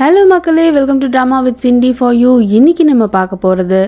Hello மக்களே, welcome to drama with Cindy for you. இன்னைக்கு நம்ம பார்க்க போகிறது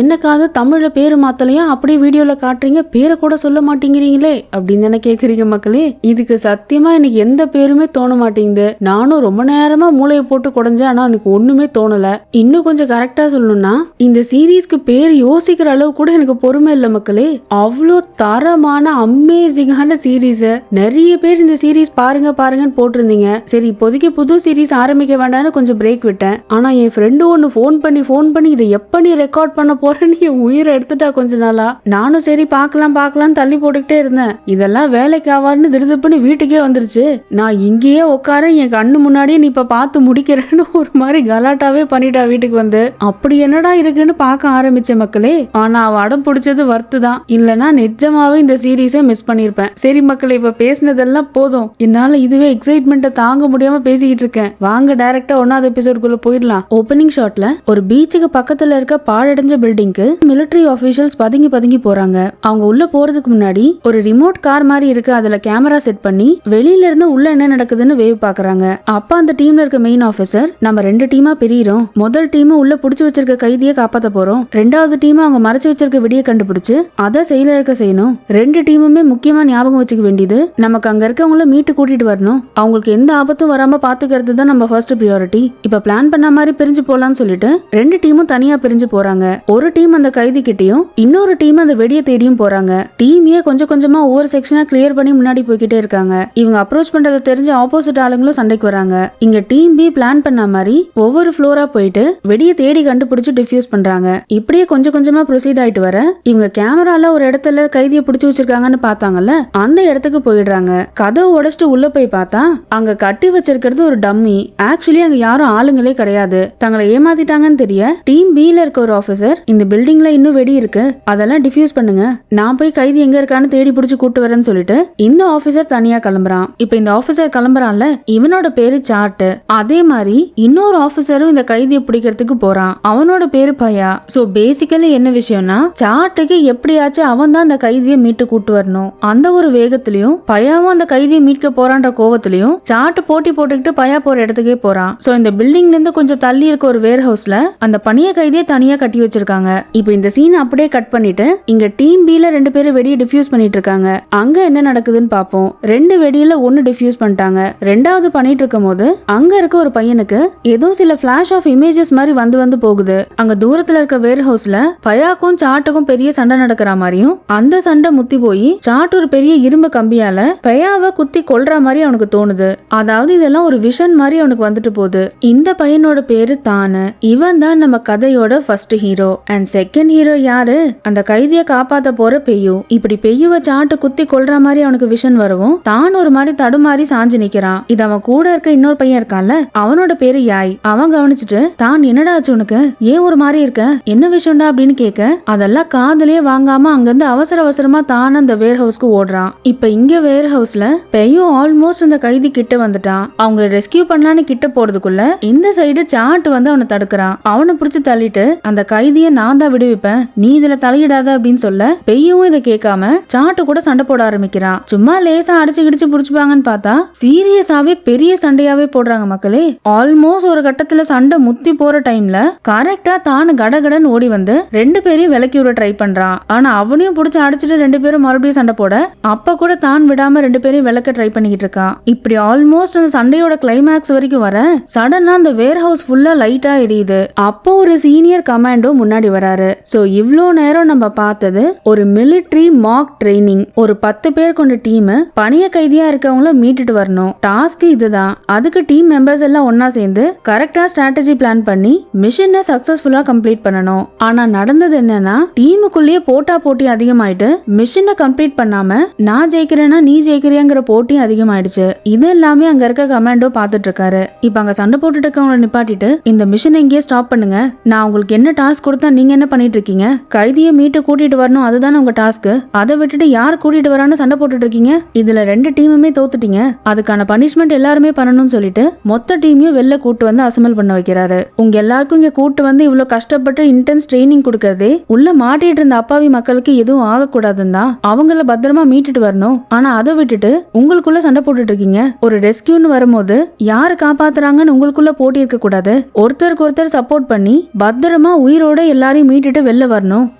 என்னக்காவது தமிழ்ல பேரு மாத்தலையா, அப்படியே வீடியோல காட்டுறீங்க, பேரை கூட சொல்ல மாட்டேங்கிறீங்களே அப்படின்னு தானே கேக்குறீங்க மக்களே. இதுக்கு சத்தியமா எனக்கு எந்த பேருமே தோண மாட்டேங்குது. நானும் ரொம்ப நேரமா மூளையை போட்டு குடைஞ்சேன், ஆனா எனக்கு ஒண்ணுமே தோணல. இன்னும் கொஞ்சம் கரெக்டா சொல்லணும்னா, இந்த சீரீஸ்க்கு பேர் யோசிக்கிற அளவு கூட எனக்கு பொறுமை இல்லை மக்களே. அவ்வளோ தரமான அமேசிங்கான சீரீஸ். நிறைய பேர் இந்த சீரீஸ் பாருங்கன்னு போட்டிருந்தீங்க. சரி, இப்போதைக்கு புது சீரீஸ் ஆரம்பிக்க வேண்டாம்னு கொஞ்சம் பிரேக் விட்டேன். ஆனா என் ஃப்ரெண்டு ஒன்னு ஃபோன் பண்ணி இதை எப்ப நீ ரெக்கார்ட் பண்ண போறேன்னு என் உயிரை எடுத்துட்டா கொஞ்ச நாளா. நானும் சரி பார்க்கலாம் தள்ளி போட்டுக்கிட்டே இருந்தேன். இதெல்லாம் வேலைக்கு ஆவார்னு திடுதுப்புன்னு வீட்டுக்கே வந்துருச்சு. நான் இங்கேயே உட்கார என் கண்ணு முன்னாடியே நீ இப்ப பார்த்து முடிக்கிறேன்னு ஒரு மாதிரி கலாட்டாவே பண்ணிட்டா வீட்டுக்கு வந்து. அப்படி என்னடா இருக்குன்னு பார்க்க ஆரம்பிச்ச மக்களே. ஆனா அவ அடம் பிடிச்சது வர்த்து தான். இல்லைன்னா நிஜமாவே இந்த சீரீஸை மிஸ் பண்ணிருப்பேன். சரி மக்களே, இப்ப பேசினதெல்லாம் போதும். என்னால இதுவே எக்ஸைட்மெண்ட்டை தாங்க முடியாம பேசிக்கிட்டு இருக்கேன். வாங்க டைரக்டா 1வது எபிசோடுக்குள்ள போயிடலாம். ஓப்பனிங் ஷாட்ல ஒரு பீச்சுக்கு பக்கத்துல இருக்க பாழடைஞ்ச பில்டிங்க்கு மிலிட்டரி ஆபீஷியல்ஸ் பதுங்கி போறாங்க. அவங்க உள்ள போறதுக்கு முன்னாடி ஒரு ரிமோட் கார் மாதிரி இருக்கு, அதுல கேமரா செட் பண்ணி வெளியில இருந்து உள்ள என்ன நடக்குதுன்னு வேவ் பாக்குறாங்க. அப்ப அந்த டீம்ல இருக்க மெயின் ஆபீசர், நம்ம 2 டீமா பிரியிறோம். முதல் டீம் உள்ள புடிச்சு வச்சிருக்க கைதியை காப்பாத்த போறோம். 2வது டீம் அவங்க மறைச்சு வச்சிருக்க வெடியை கண்டுபிடிச்சு அதை செயலிழக்க செய்யணும். 2 டீமுமே முக்கியமா ஞாபகம் வச்சுக்க வேண்டியது, நமக்கு அங்க இருக்கவங்கள மீட்டு கூட்டிட்டு வரணும். அவங்களுக்கு எந்த ஆபத்தும் வராம பாத்துக்கிறது தான் நம்ம ஃபர்ஸ்ட் பிரியாரிட்டி. இப்ப பிளான் பண்ண மாதிரி பிரிஞ்சு போலான்னு சொல்லிட்டு 2 டீமும் தனியா பிரிஞ்சு போறாங்க. ஒரு டீம் அந்த கைதி கிட்டயும் இன்னொரு டீம் அந்த வெடியை தேடியும் போறாங்க. டீமையே கொஞ்சமா ஒவ்வொரு செக்ஷனா கிளியர் பண்ணி முன்னாடி போய்கிட்டே இருக்காங்க. இவங்க அப்ரோச் பண்றதை தெரிஞ்ச ஆப்போசிட் ஆளுங்களும் சண்டைக்கு வராங்க. இங்க டீம் பி பிளான் பண்ண மாதிரி ஒவ்வொரு ஃப்ளோரா போயிட்டு வெடியை தேடி கண்டுபிடிச்சு டிஃப்யூஸ் பண்றாங்க. இப்படியே கொஞ்சமா ப்ரொசீட் ஆயிட்டு வர இவங்க கேமரால ஒரு இடத்துல கைதியை பிடிச்சு வச்சிருக்காங்கன்னு பார்த்தாங்கல்ல, அந்த இடத்துக்கு போயிடுறாங்க. கதவை உடைச்சிட்டு உள்ள போய் பார்த்தா அங்க கட்டி வச்சிருக்கிறது ஒரு டம்மி. ஆக்சுவலி அங்க யாரும் ஆளுங்களே கிடையாது. தங்களை ஏமாத்திட்டாங்கன்னு தெரிய டீம் பி ல இருக்க ஒரு ஆபீசர், இந்த பில்டிங்ல இன்னும் வெடி இருக்கு, அதெல்லாம் டிஃப்யூஸ் பண்ணுங்க, நான் போய் கைதி எங்க இருக்கான்னு தேடி பிடிச்சு கூட்டு வரேன்னு சொல்லிட்டு இந்த ஆபீசர் தனியா கிளம்புறான். இப்ப இந்த ஆபீசர் கிளம்புறான்ல, இவனோட பேரு சார்ட். அதே மாதிரி இன்னொரு ஆபீசரும் இந்த கைதியை பிடிக்கிறதுக்கு போறான். அவனோட பேரு பயா. சோ பேசிக்கலி என்ன விஷயம்னா, சார்ட்டுக்கு எப்படியாச்சும் அவன் தான் அந்த கைதியை மீட்டு கூட்டு வரணும். அந்த ஒரு வேகத்திலயும் பயாவும் அந்த கைதியை மீட்க போறான்ற கோவத்திலயும் சார்ட் போட்டி போட்டுக்கிட்டு பயா போற இடத்துக்கே போறான். சோ இந்த பில்டிங்ல இருந்து கொஞ்சம் தள்ளி இருக்க ஒரு வேர் ஹவுஸ்ல அந்த பனிய கைதியை தனியா கட்டி வச்சிருக்காங்க. இப்போ இந்த சீன் அப்படியே கட் பண்ணிட்டு இங்க டீம் பி ல 2 பேரும் வெடியை டிஃப்யூஸ் பண்ணிட்டு இருக்காங்க. அங்க என்ன நடக்குதுன்னு பாப்போம். 2 வெடியில 1 டிஃப்யூஸ் பண்ணிட்டாங்க. 2வது பண்ணிட்டு இருக்கும் போது அங்க இருக்க ஒரு பையனுக்கு ஏதோ சில பிளாஷ் ஆஃப் இமேஜஸ் மாதிரி வந்து போகுது. அங்க தூரத்துல இருக்க வேர் ஹவுஸ்ல பயாக்கும் சாட்டுக்கும் பெரிய சண்டை நடக்கிற மாதிரியும், அந்த சண்டை முத்தி போய் சாட்டு ஒரு பெரிய இரும்பு கம்பியால பயாவை குத்தி கொல்ற மாதிரி அவனுக்கு தோணுது. அதாவது இதெல்லாம் ஒரு விஷன் மாதிரி அவனுக்கு வந்துட்டு போகுது. இந்த பையனோட பேரு தானு. இவன் தான் நம்ம கதையோட first hero. And second hero யாரு? அந்த கைதியை காப்பாத்த போற பெய்யு. இப்படி பெய்யுவ சாட்டு குத்தி கொல்ற மாதிரி அவனுக்கு விஷன் வரவும் தான் ஒரு மாதிரி தடுமாறி சாஞ்சு நிக்கிறான். இது அவன் கூட இருக்க இன்னொரு பையன் இருக்கான்ல, அவனோட பேரு யாய். அவன் கவனிச்சுட்டு, தான் என்னடா ஆச்சு உனக்கு, ஏன் ஒரு மாதிரி இருக்க, என்ன விஷயம்டா அப்படின்னு கேட்க, அதெல்லாம் காதலே வாங்காம அங்கிருந்து அவசரமா தான் அந்த வேர் ஹவுஸ்க்கு ஓடுறான். இப்ப இங்க வேர் ஹவுஸ்ல பெய்யு ஆல்மோஸ்ட் அந்த கைதி கிட்ட வந்துட்டான். அவங்களை ரெஸ்கியூ பண்ணலான்னு கிட்ட போறதுக்குள்ள இந்த சைடு சாட்டு வந்து அவனை தடுக்கிறான். அவனை பிடிச்சு தள்ளிட்டு, அந்த கைதியை நான் தான் விடுவிப்பேன், நீ இதுல தலையிடாத அப்படின்னு சொல்ல, பெய்யும் இதை கேட்காம சாட்டு கூட சண்டை போட ஆரம்பிக்கிறான். சும்மா லேசா அடிச்சு கிடிச்சு புடிச்சுப்பாங்கன்னு பார்த்தா சீரியஸாவே பெரிய சண்டையாவே போடுறாங்க மக்களே. ஆல்மோஸ்ட் ஒரு கட்டத்துல சண்டை முத்தி போற டைம்ல கரெக்டா தான் கடகடன் ஓடி வந்து 2 பேரையும் விலக்கி விட ட்ரை பண்றான். ஆனா அவனையும் புடிச்சு அடிச்சுட்டு 2 பேரும் மறுபடியும் சண்டை போட, அப்ப கூட தான் விடாம 2 பேரையும் விலக்க ட்ரை பண்ணிக்கிட்டு இருக்கான். இப்படி ஆல்மோஸ்ட் அந்த சண்டையோட கிளைமேக்ஸ் வரைக்கும் வர சடனா அந்த வேர் ஹவுஸ் ஃபுல்லா லைட்டா எரியுது. அப்போ ஒரு சீனியர் கமாண்டோ முன்னாடி வராரு. சோ இவ்ளோ நேரம் நம்ம பார்த்தது ஒரு மிலிட்டரி மாக் ட்ரைனிங். ஒரு 10 பேர் கொண்ட டீம் பணிய கைதியா இருக்கவங்கள மீட்டுட்டு வரணும். டாஸ்க் இதுதான். அதுக்கு டீம் மெம்பர்ஸ் எல்லாம் ஒன்னா சேர்ந்து கரெக்டா ஸ்ட்ராட்டஜி பிளான் பண்ணி மிஷனை சக்சஸ்ஃபுல்லா கம்ப்ளீட் பண்ணணும். ஆனா நடந்தது என்னன்னா, டீமுக்குள்ளேயே போட்டி அதிகமாயிட்டு மிஷனை கம்ப்ளீட் பண்ணாம நான் ஜெயிக்கிறேன்னா நீ ஜெயிக்கிறியாங்கிற போட்டி அதிகமாயிடுச்சு. இது எல்லாமே அங்க இருக்க கமாண்டோ பாத்துட்டு இருக்காரு. இப்ப அங்க சண்டை போட்டுட்டு இருக்கவங்கள நிப்பாட்டிட்டு, இந்த மிஷனை இங்கேயே ஸ்டாப் பண்ணுங்க, நான் உங்களுக்கு என்ன டாஸ்க் கொடுத்தா நீங்க என்ன பண்ணிட்டு இருக்கீங்க? கைதியை மீட்டு கூட்டிட்டு வரணும், அதுதானே உங்க டாஸ்க். அதை விட்டுட்டு யார் கூட்டிட்டு வரான்னு சண்டை போட்டுட்டு இருக்கீங்க. இதுல 2 டீமுமே தோத்துட்டீங்க. அதுக்கான பனிஷ்மெண்ட் எல்லாருமே பண்ணணும்னு சொல்லிட்டு மொத்த டீமையும் வெளில கூட்டு வந்து அசம்பிள் பண்ண வைக்கிறாரு. உங்க எல்லாருக்கும் இங்க கூட்டு வந்து இவ்வளவு கஷ்டப்பட்டு இன்டென்ஸ் ட்ரைனிங் கொடுக்கறதே உள்ள மாட்டிட்டு இருந்த அப்பாவி மக்களுக்கு எதுவும் ஆகக்கூடாதுன்னு தான், அவங்கள பத்திரமா மீட்டுட்டு வரணும். ஆனா அதை விட்டுட்டு உங்களுக்குள்ள சண்டை போட்டுட்டு இருக்கீங்க. ஒரு ரெஸ்கியூன்னு வரும்போது யாரு காப்பாத்துறாங்கன்னு உங்களுக்குள்ள போட்டி இருக்க கூடாது. ஒருத்தருக்கு ஒருத்தர் சப்போர்ட் பண்ணி பத்திரமா உயிரோட எல்லாரையும் மீட்டுட்டு வெளில வரணும்.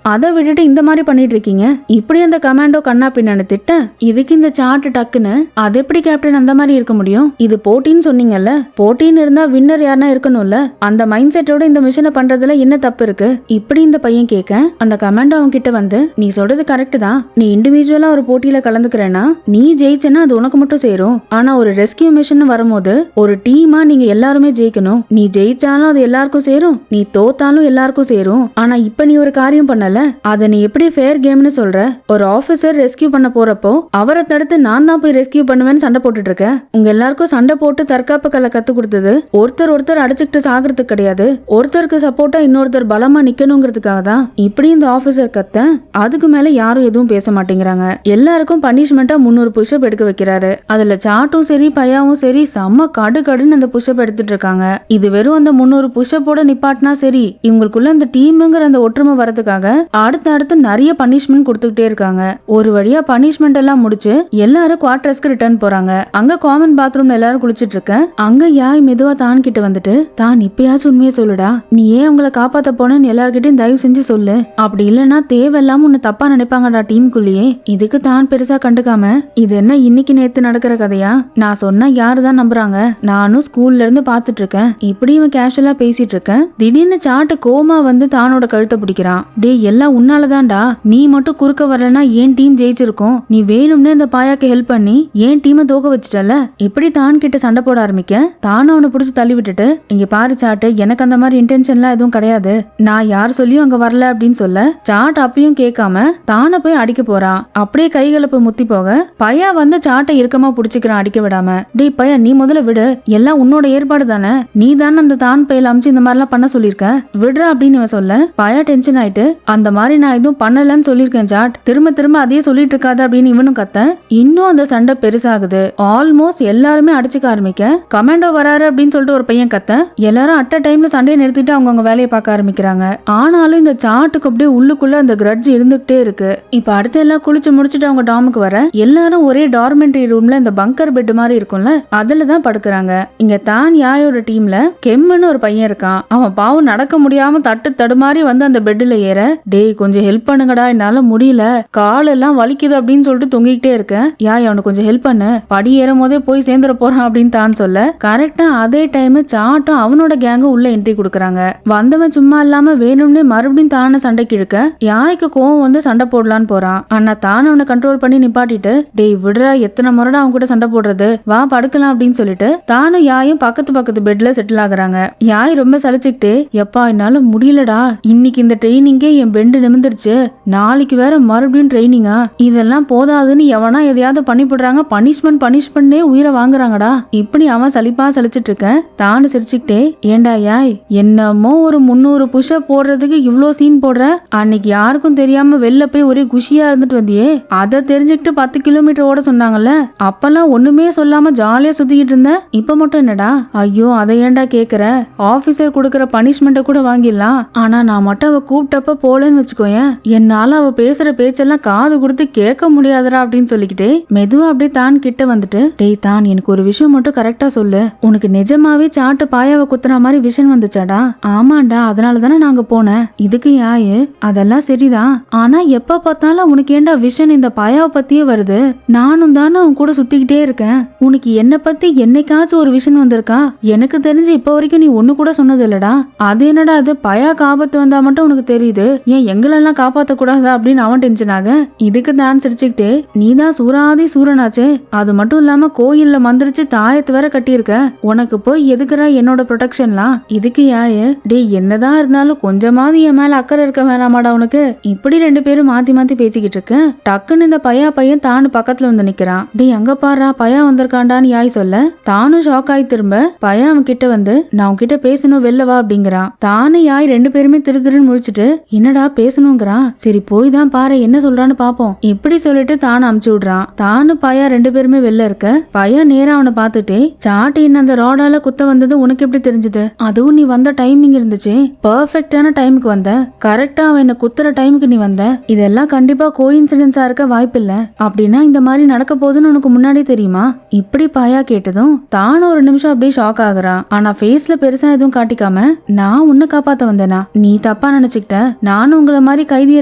அதை விட்டுட்டு இந்த மாதிரி பண்ணிட்டு இருக்கீங்க. இப்படி அந்த கமாண்டோ கண்ணா பின்னான்னு திட்ட, இதுக்கு இந்த சார்ட் டக்குன்னு அது எப்படி கேப்டன் அந்த மாதிரி இருக்க முடியும்? இது போட்டின்னு சொன்னீங்கல்ல, போட்டின்னு இருந்தா வின்னர் யாருன்னா இருக்கணும்ல. அந்த மைண்ட் செட்டோட இந்த மிஷனை பண்றதுல என்ன தப்பு இருக்கு? இப்படி இந்த பையன் கேட்க, அந்த கமாண்டோ அவங்க கிட்ட வந்து, நீ சொல்றது கரெக்ட் தான். நீ இண்டிவிஜுவலா ஒரு போட்டியில கலந்துக்கிறேன்னா நீ ஜெயிச்சனா அது உனக்கு மட்டும் சேரும். ஆனா ஒரு ரெஸ்கியூ மிஷன் வரும்போது ஒரு டீமா நீங்க எல்லாருமே ஜெயிக்கணும். நீ ஜெயிச்சாலும் அது எல்லாருக்கும் சேரும், நீ தோத்தாலும் எல்லாருக்கும் சேரும். ஆனா இப்ப நீ ஒரு காரியம் பண்ணல, அதை நீ எப்படி ஃபேர் கேம்னு சொல்ற? ஒரு ஆபீசர் ரெஸ்கியூ பண்ண போறப்போ அவரை தடுத்து நான் தான் போய் ரெஸ்கியூ பண்ணுவேன்னு சண்டை போட்டுட்டு இருக்க. உங்க எல்லாருக்கும் சண்டை போட்டு தற்காப்பு கலை கத்து கொடுத்தது ஒருத்தர் அடிச்சுக்கிட்டு சாகிறதுக்கு கிடையாது, ஒருத்தருக்கு சப்போர்ட்டா இன்னொருத்தர் பலமா நிக்கணுங்கிறதுக்காக தான். இப்படி இந்த ஆபீசர் கத்த, அதுக்கு மேல யாரும் எதுவும் பேச மாட்டேங்கிறாங்க. எல்லாருக்கும் பனிஷ்மெண்டா 300 புஷ்அப் எடுக்க வைக்கிறாரு. அதுல சாட்டும் சரி பையாவும் சரி செம்ம கடுன்னு அந்த புஷ்அப் எடுத்துட்டு இருக்காங்க. இது வெறும் அந்த 300 புஷ்அப்போட நிப்பாட்டினா சரி, இவங்களுக்குள்ள அந்த டீமுங்கிற அந்த ஒற்றுமை வரதுக்காக அடுத்து நிறைய பனிஷ்மெண்ட் கொடுத்துக்கிட்டே இருக்காங்க. ஒரு வழியா பனிஷ்மெண்ட் எல்லாம் முடிச்சு எல்லாரும் குவார்டர்ஸ்க்கு ரிட்டர்ன் போறாங்க. அங்க காமன் பாத்ரூம்ல எல்லாரும் குளிச்சிட்டு இருக்க, அங்க யாய் மெதுவா தான் கிட்ட வந்துட்டு, தான் இப்பயாச்சும் உண்மையை சொல்லுடா, நீ ஏன் அவங்கள காப்பாத்த போனன்னு எல்லார்கிட்டையும் தயவு செஞ்சு சொல்லு. அப்படி இல்லைன்னா தேவையில்லாம உன்னை தப்பா நினைப்பாங்கடா டீமுக்குள்ளேயே. இதுக்கு தான் பெருசா கண்டுக்காம, இது என்ன இன்னைக்கு நேத்து நடக்கிற கதையா? நான் சொன்னா யாருதான் நம்புறாங்க? நானும் ஸ்கூல்ல இருந்து பாத்துட்டு இருக்கேன். இப்படி இவன் கேஷுவலா பேசிட்டு இருக்க, திடீர்னு சாட்டு கோமா வந்து தானோட கழுத்தை பிடிக்கிறான். டே எல்லாம் உன்னாலதான்டா, நீ மட்டும் குறுக்க வரலன்னா ஏன் டீம் ஜெயிச்சிருக்கும். நீ வேணும்னு இந்த பாயாக்கு ஹெல்ப் பண்ணி ஏன் டீமை தோக்க வச்சிட்டல. இப்படி தான் கிட்ட சண்டை போட ஆரம்பிக்க, தானும் அவனை பிடிச்சி தள்ளி விட்டுட்டு, இங்க பாரு சாட்டு, எனக்கு அந்த மாதிரி இன்டென்ஷன்லாம் எதுவும் கிடையாது, நான் யார் சொல்லியும் அங்க வரல அப்படின்னு சொல்ல, சாட் அப்பயும் கேட்காம தானே போய் அடிக்க போறான். அப்படியே கைகளை முத்தி போக பையா வந்து சாட்டை இறுக்கமா பிடிச்சிக்கிறான் அடிக்க விடாம. டே பையா நீ முதல்ல விடு, எல்லாம் உன்னோட ஏற்பாடு தானே, நீ தானே அந்த தான் பையில அமிச்சு இந்த மாதிரிலாம் பண்ண சொல்லிருக்க, விடுறா அப்படின்னு இவன் சொல்ல, பையா டென்ஷன் ஆயிட்டு, அந்த மாதிரி நான் எதுவும் பண்ணலன்னு சொல்லியிருக்கேன் சாட், திரும்ப அதே சொல்லிட்டு இருக்காது அப்படின்னு இவனும் கத்த. இன்னும் அந்த சண்டை பெருசாகுது. ஆல்மோஸ்ட் எல்லாருமே அடிச்சுக்க ஆரம்பிக்க, கமாண்டோ வராரு அப்படின்னு சொல்லிட்டு ஒரு பையன் கத்த, எல்லாரும் அட் அ டைம்ல சண்டையை நிறுத்திட்டு அவங்க வேலையை பார்க்க ஆரம்பிக்கிறாங்க. ஆனாலும் இந்த சாட்டுக்கு அப்படியே உள்ளுக்குள்ள அந்த கிரட்ஜ் இருந்துகிட்டே இருக்கு. இப்ப அடுத்து எல்லாம் குளிச்சு முடிச்சுட்டு அவங்க டாமுக்கு வர, எல்லாரும் ஒரே டார்மெண்டரி ரூம்ல இந்த பங்கர் பெட் மாதிரி இருக்கும்ல, அதுலதான் படுக்கிறாங்க. இங்க தான் யாயோட டீம்ல கெம்முன்னு ஒரு பையன் இருக்கான். அவன் பாவம் நடக்க முடியாம தடுமாறி வந்து அந்த பெட்ல ஏற, டேய் கொஞ்சம் ஹெல்ப் பண்ணுங்கடா, என்னால முடியல, காலெல்லாம் வலிக்குது அப்படின்னு சொல்லிட்டு தொங்கிக்கிட்டே இருக்க. யாய் அவனுக்கு கொஞ்சம் ஹெல்ப் பண்ணு, படி ஏறும் போதே போய் சேர்ந்துட போறான் அப்படின்னு தான் சொல்ல, கரெக்டா அதே டைம் சாட்டும் அவனோட கேங்கும் உள்ள என்ட்ரி கொடுக்கறாங்க. வந்தவன் சும்மா இல்லாம வேணும்னே மறுபடியும் தான சண்டைக்கு இழுக்க, யாய்க்கு கோவம் வந்து சண்டை போடலான்னு போறான். ஆனா தான் அவனை கண்ட்ரோல் பண்ணி நிப்பாட்டிட்டு, டேய் விடுறா, எத்தனை முறைடா அவங்க கூட சண்டை போடுறது, வா படுக்கலாம் அப்படின்னு சொல்லிட்டு தானும் யாயும் பக்கத்து பெட்ல செட்டில் ஆகுறாங்க. யாய் ரொம்ப சலிச்சுக்கிட்டே, எப்பா என்னால முடியலடா, இன்னைக்கு இந்த ட்ரைனிங்கே என் பெண்டு நிமிந்துருச்சு, நாளைக்கு வேற மறுபடியும் ட்ரைனிங்கா, இதெல்லாம் போதாதுன்னு எவனா எதையாவது பண்ணி போடுறாங்க, பனிஷ்மெண்டே உயிரை வாங்குறாங்கடா. இப்படி அவன் சலிச்சிட்டு இருக்க, தானு சிரிச்சுக்கிட்டே, ஏண்டா யாய் என்னமோ ஒரு 300 புஷ்அப் போடுறதுக்கு இவ்ளோ சீன் போடுற, அன்னைக்கு யாருக்கும் தெரியாம வெளில போய் ஒரே குஷியா இருந்துட்டு வந்தியே, அதை தெரிஞ்சுக்கிட்டு 10 கிலோமீட்டர் ஓட சொன்னாங்கல்ல, அப்பெல்லாம் ஒண்ணுமே சொல்லாம ஜாலியா சுத்திக்கிட்டு இருந்த, இப்ப மட்டும் என்னடா? ஐயோ அதை ஏண்டா கேக்குற, ஆபீசர் கொடுக்கற பனிஷ்மெண்ட கூட வாங்கிடலாம், ஆனா நான் மட்டும் அவ கூப்பிட்டப்ப போலன்னு வச்சுக்கோயேன், என்னால அவ பேசுற பேச்செல்லாம் காது கொடுத்து கேட்க முடியாதுடா அப்படின்னு சொல்லிக்கிட்டே மெதுவா அப்படியே தான் கிட்ட வந்துட்டு, டேய் தான் எனக்கு ஒரு விஷயம் மட்டும் கரெக்டா சொல்லு, உனக்கு நிஜமாவே சாட்டு பாயாவை குத்துற மாதிரி விஷன் வந்துச்சாடா? ஆமாண்டா, அதனாலதானே நாங்க போனேன். இதுக்கு யாரு? அதெல்லாம் சரிதான், ஆனா எப்ப பார்த்தாலும் உனக்கு ஏண்டா விஷன் இந்த பாயாவை பத்தியே வருது? நானும் தானே அவன் கூட சுத்திக்கிட்டே இருக்கேன், உனக்கு என்ன பத்தி என்னைக்காச்சும் ஒரு விஷன் வந்திருக்கா? எனக்கு தெரிஞ்சு இப்ப வரைக்கும் நீ ஒண்ணு கூட சொன்னது இல்லடா. அது என்னடா அது, பயாக்கு ஆபத்து வந்தா மட்டும் உனக்கு தெரியுது, ஏன் எங்களெல்லாம் காப்பாத்த கூடாதா அப்படின்னு அவன் டென்ஷன் ஆக, இதுக்கு தான் சிரிச்சுக்கிட்டே, நீதான் சூராதி சூரனாச்சே, அது மட்டும் இல்லாம கோயில்ல மந்திரிச்சு தாயத்து வேற கட்டியிருக்க, உனக்கு போய் எதுக்குறா என்னோட ப்ரொடெக்ஷன்லாம்? இதுக்கு யாரு? டே என்னதான் இருந்தாலும் கொஞ்சமாவது என் மேல அக்கறை இருக்க வேணாமாடா உனக்கு? இப்படி 2 பேரும் மாத்தி பேசிக்கிட்டு இருக்க, டக்குன்னு இந்த பையன் தானு பக்கத்துல வந்து நிக்கிறான். டே அங்க பாரு பையா வந்திருக்காண்டான்னு யாய் சொல்ல, தானும் ஷாக் ஆகி திரும்ப பையன் அவன் கிட்ட வந்து, நான் உன்கிட்ட பேசணும் வெளில வா அப்படிங்கிறான். தானு யாய் 2 பேருமே பேருமே திருன்னு முழிச்சிட்டு என்னடா பேசணுங்கிறான், சரி போய் தான் பாரு என்ன சொல்றான்னு பாப்போம் இப்படி சொல்லிட்டு தானு அமுச்சு விடுறான். தானு பையா 2 பேருமே வெளில இருக்க பையா நேரா அவனை பார்த்துட்டே, சாட்டி என்ன அந்த ரோடால குத்த வந்தது உனக்கு எப்படி தெரிஞ்சது? அதுவும் நீ வந்த டைமிங் இருந்துச்சு, பெர்ஃபெக்டான டைமுக்கு வந்த, கரெக்டா அவன் என்ன குத்துற டைமுக்கு நீ வந்த, இதெல்லாம் கண்டிப்பா கோஇன்சிடென்ஸா இருக்க வாய்ப்பில்ல. அப்படின்னா இந்த மாதிரி நடக்க போகுதுன்னு உனக்கு முன்னாடி தெரியுமா? இப்படி பையா கேட்டதும் தானு ஒரு நிமிஷம் அப்படியே ஷாக் ஆகுறான். ஆனா ஃபேஸ்ல பெருசா எதுவும் காட்டிக்காம, நான் உன்னை காப்பாத்த வந்தேனா, நீ தப்பா நினைச்சுக்கிட்ட, நானும் உங்களை மாதிரி கைதியை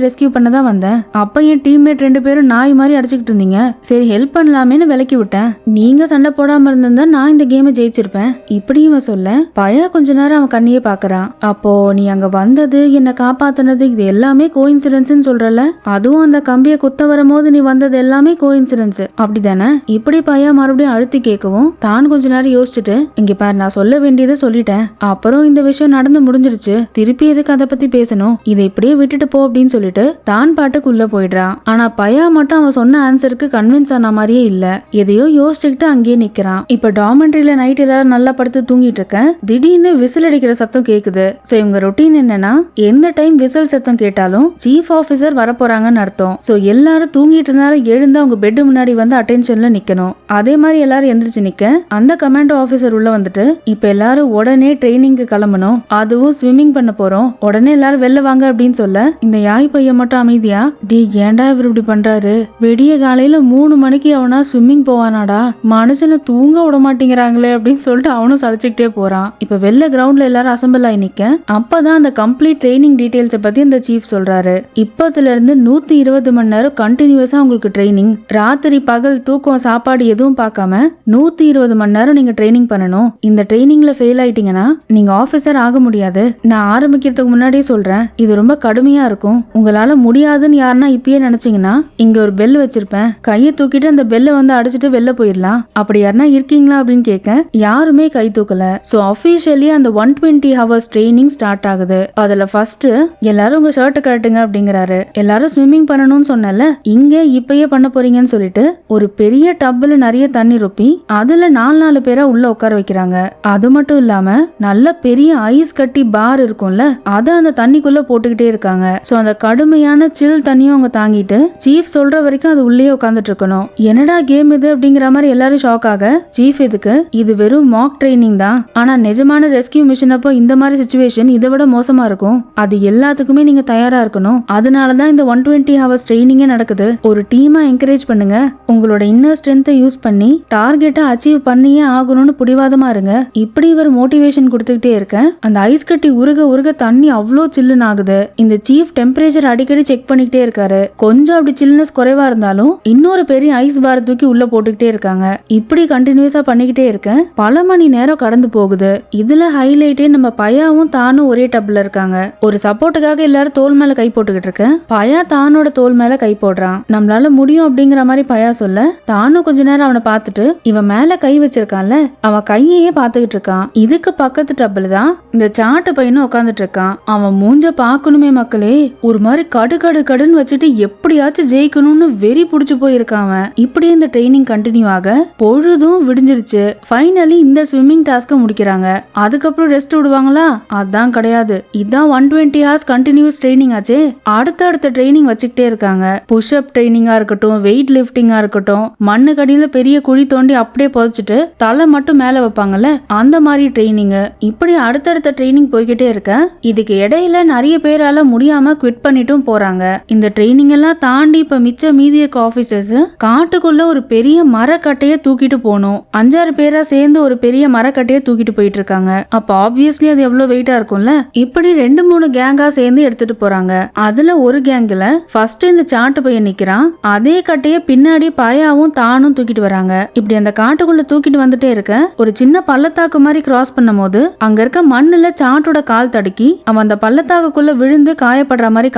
ரெஸ்கியூ பண்ணதான் வந்தேன். அப்ப என் டீம்மேட் 2 பேரும் நாய் மாதிரி அடிச்சுக்கிட்டு இருந்தீங்க, சரி ஹெல்ப் பண்ணலாமேன்னு விலக்கி விட்டேன். நீங்க சண்டை போடாம இருந்திருந்தா நான் இந்த கேமை ஜெயிச்சிருப்பேன். இப்படி இவன் சொல்ல பையா கொஞ்ச நேரம் அவன் கண்ணியே பாக்குறான். அப்போ நீ அங்க வந்தது, என்ன காப்பாத்தினது, இது எல்லாமே கோஇன்சிடென்ஸ் சொல்றல, அதுவும் அந்த கம்பியை குத்த வரும்போது நீ வந்தது எல்லாமே கோஇன்சிடென்ஸ் அப்படிதானே? இப்படி பையா மறுபடியும் அழுத்தி கேட்கவும் தான் கொஞ்ச நேரம் யோசிச்சுட்டு, இங்க பாரு நான் சொல்ல வேண்டியதை சொல்லிட்டேன், அப்புறம் இந்த விஷயம் நடந்து முடிஞ்சிருச்சு, திருப்பி எதுக்கு அதை பத்தி பேசணும், இதை இப்படியே விட்டுட்டு போ அப்படின்னு சொல்லிட்டு தான் பாட்டுக்குள்ள போயிடுறான். ஆனா பையா மட்டும் அவன் சொன்ன ஆன்சருக்கு கன்வின்ஸ் ஆன மாதிரியே இல்ல, எதையோ யோசிச்சுக்கிட்டு அங்கேயே நிக்கிறான். இப்ப டாமெண்ட்ரியில நைட் எல்லாரும் நல்லா படுத்து தூங்கிட்டு இருக்க திடீர்னு விசில் அடிக்கிற சத்தம் கேக்குது. சோ இவங்க ரொட்டீன் என்னன்னா, எந்த டைம் விசில் சத்தம் கேட்டாலும் சீஃப் ஆபீசர் வரப்போறாங்கன்னு அர்த்தம். சோ எல்லாரும் தூங்கிட்டு இருந்தாலும் எழுந்து அவங்க பெட் முன்னாடி வந்து அட்டென்ஷன்ல நிக்கணும். அதே மாதிரி எல்லாரும் எந்திரிச்சு நிக்க அந்த கமாண்டோ ஆபீசர் உள்ள வந்துட்டு, இப்ப எல்லாரும் உடனே ட்ரைனிங்க்கு கிளம்பணும், அதுவும் ஸ்விம்மிங் பண்ண போறோம், உடனே எல்லாரும் வெளில வாங்க அப்படின்னு சொல்ல இந்த யாய் பையன் மட்டும் அமைதியா, டி ஏன்டா இவர் இப்படி பண்றாரு, விடிய காலையில 3 மணிக்கு அவனா ஸ்விம்மிங் போவானாடா, மனுஷனை தூங்க விட மாட்டேங்கிறாங்களே அப்படின்னு சொல்லிட்டு அவனும் சலிச்சுக்கிட்டே போறான். இப்ப வெளில கிரவுண்ட்ல எல்லாரும் அசம்பிள் ஆகி நிக்க அப்பதான் அந்த கம்ப்ளீட் ட்ரைனிங் டீடைல்ஸ் பத்தி இந்த சீஃப் சொல்றாரு. இப்பத்துல இருந்து 120 மணி நேரம் கண்டினியூஸா உங்களுக்கு ட்ரைனிங், ராத்திரி பகல் தூக்கம் சாப்பாடு எதுவும் பார்க்காம 120 மணி நேரம் நீங்க ட்ரைனிங் பண்ணணும். இந்த ட்ரைனிங்ல ஃபெயில் ஆயிட்டீங்கன்னா நீங்க ஆபீசர் ஆக முடியாது. நான் ஆரம்பிக்கிறதுக்கு முன்னாடியே சொல்றேன், இது ரொம்ப கடுமையா இருக்கும். உங்களால முடியாதுன்னு யாருன்னா இப்பயே நினைச்சீங்கன்னா இங்க ஒரு பெல் வச்சிருப்பேன், கையை தூக்கிட்டு அந்த பெல்ல வந்து அடிச்சுட்டு வெளில போயிடலாம். அப்படி யாருன்னா இருக்கீங்களா அப்படின்னு கேட்க யாருமே கை தூக்கல. சோ அபிஷியலி அந்த 120 ஹவர்ஸ் ட்ரைனிங் ஸ்டார்ட் ஆகுது. அதுல ஃபர்ஸ்ட் எல்லாரும் உங்க ஷர்ட்டை கட்டுங்க அப்படிங்கிறாரு. எல்லாரும் ஸ்விம்மிங் பண்ணணும்னு சொன்னல, இங்க இப்பயே பண்ண போறீங்கன்னு சொல்லிட்டு ஒரு பெரிய டப்ல நிறைய தண்ணி ரொப்பி அதுல 4 பேரா உள்ள உட்கார வைக்கிறாங்க. அது மட்டும் இல்லாம நல்ல பெரிய ஐஸ் கட்டி பார் இருக்கும்ல, அத அந்த தண்ணிக்குள்ள போட்டுக்கிட்டே இருக்காங்க. சோ அந்த கடுமையான சில் தண்ணியும் அவங்க தாங்கிட்டு சீஃப் சொல்ற வரைக்கும் அது உள்ளே உட்கார்ந்துட்டு இருக்கணும். என்னடா கேம் இது அப்படிங்கிற மாதிரி எல்லாரும் ஷாக் ஆக, சீஃப் இதுக்கு இது வெறும் மாக் ட்ரைனிங் தான், ஆனா நிஜமான ரெஸ்கியூ மிஷன் அப்போ இந்த மாதிரி சிச்சுவேஷன் இதை விட மோசமா இருக்கும், அது எல்லாத்துக்குமே நீங்க தயாரா இருக்கணும். அதனாலதான் இந்த 120 ஹவர்ஸ் ட்ரைனிங்கே நடக்குது. ஒரு டீமா என்கரேஜ் பண்ணுங்க, உங்களோட இன்னர் ஸ்ட்ரென்த்தை யூஸ் பண்ணி டார்கெட்டை அச்சீவ் பண்ணியே ஆகணும்னு பிடிவாதமா இருங்க. இப்படி இவர் மோட்டிவேஷன் கொடுத்துக்கிட்டே இருக்க அந்த ஐஸ் கட்டி உருக உருக தண்ணி அவ்வளோ சில்லுன்னு ஆகுது. இந்த சீஃப் டெம்பரேச்சர் அடிக்கடி செக் பண்ணிக்கிட்டே இருக்காரு. கொஞ்சம் அப்படி சில்னஸ் குறைவா இருந்தாலும் இன்னொரு பெரிய ஐஸ் பார் தூக்கி உள்ள போட்டுக்கிட்டே இருக்காங்க. இப்படி கண்டினியூஸா பண்ணிக்கிட்டே இருக்க பல மணி நேரம் கடந்து போகுது. இதுல ஹைலைட்டே நம்ம பையாவும் தானும் ஒரே டப்ல இருக்காங்க. ஒரு சப்போர்ட்டுக்காக எல்லாரும் தோல் மேல கை போட்டுக்கிட்டு இருக்க பையா தானோட தோல் மேல கை போடுறான். நம்மளால முடியும் அப்படிங்கிற மாதிரி பையா சொல்ல தானும் கொஞ்ச நேரம் அவனை பார்த்துட்டு இவன் மேல கை வச்சிருக்கான்ல அவன் கையையே பார்த்துக்கிட்டு இருக்கான். இதுக்கு பக்கத்து டப்ல தான் இந்த சாட்டு பையனும் உட்காந்துட்டு இருக்கான். அவன் மூஞ்ச பாக்கணுமே மக்களே, ஒரு மாதிரி கடு கடு கடுன்னு வச்சுட்டு எப்படியாச்சும் ஜெயிக்கணும்னு வெறி புடிச்சு போயிருக்கான் அவன். இப்படியே இந்த ட்ரைனிங் கண்டினியூ ஆக பொழுதும் விடிஞ்சிருச்சு. ஃபைனலி இந்த ஸ்விம்மிங் டாஸ்க முடிக்கிறாங்க. அதுக்கப்புறம் ரெஸ்ட் விடுவாங்களா? அதான் கிடையாது. இதான் 120 ஹவர்ஸ் கண்டினியூஸ் ட்ரைனிங் ஆச்சே. அடுத்த ட்ரைனிங் வச்சுக்கிட்டே இருக்காங்க. புஷ் அப் ட்ரைனிங்கா இருக்கட்டும், வெயிட் லிஃப்டிங்கா இருக்கட்டும், மண்ணு கடியில பெரிய குழி தோண்டி அப்படியே புதைச்சிட்டு தலை மட்டும் மேல வைப்பாங்கல்ல அந்த மாதிரி ட்ரைனிங். இப்படி அடுத்தடுத்த ட்ரைனிங் போய்கிட்டே இருக்க இதுக்கு இடையில நிறைய பேரால முடியாம குவிட் பண்ணிட்டும் போறாங்க. இந்த ட்ரைனிங் எல்லாம் தாண்டி இப்ப மிச்ச மீதி இருக்க ஆபீசர்ஸ் காட்டுக்குள்ள ஒரு பெரிய மரக்கட்டைய தூக்கிட்டு போகணும். 5-6 பேரா சேர்ந்து ஒரு பெரிய மரக்கட்டைய தூக்கிட்டு போயிட்டு இருக்காங்க. அப்ப ஆப்வியஸ்லி அது எவ்வளவு வெயிட்டா இருக்கும்ல. இப்படி 2-3 கேங்கா சேர்ந்து எடுத்துட்டு போறாங்க. அதுல ஒரு கேங்ல ஃபர்ஸ்ட் இந்த சாட்டு பையன் நிக்கிறான். அதே கட்டைய பின்னாடி பையாவும் தானும் தூக்கிட்டு வராங்க. இப்படி அந்த காட்டுக்குள்ள தூக்கிட்டு வந்துட்டே இருக்க ஒரு சின்ன பள்ளத்தாக்கு மாதிரி கிராஸ் பண்ணும் போது அங்க இருக்க மண்ணுல சாட்டோட கால் தடுக்கி அவன் அந்த பள்ளத்தாக்குள்ள விழுந்து காயப்படுற மாதிரி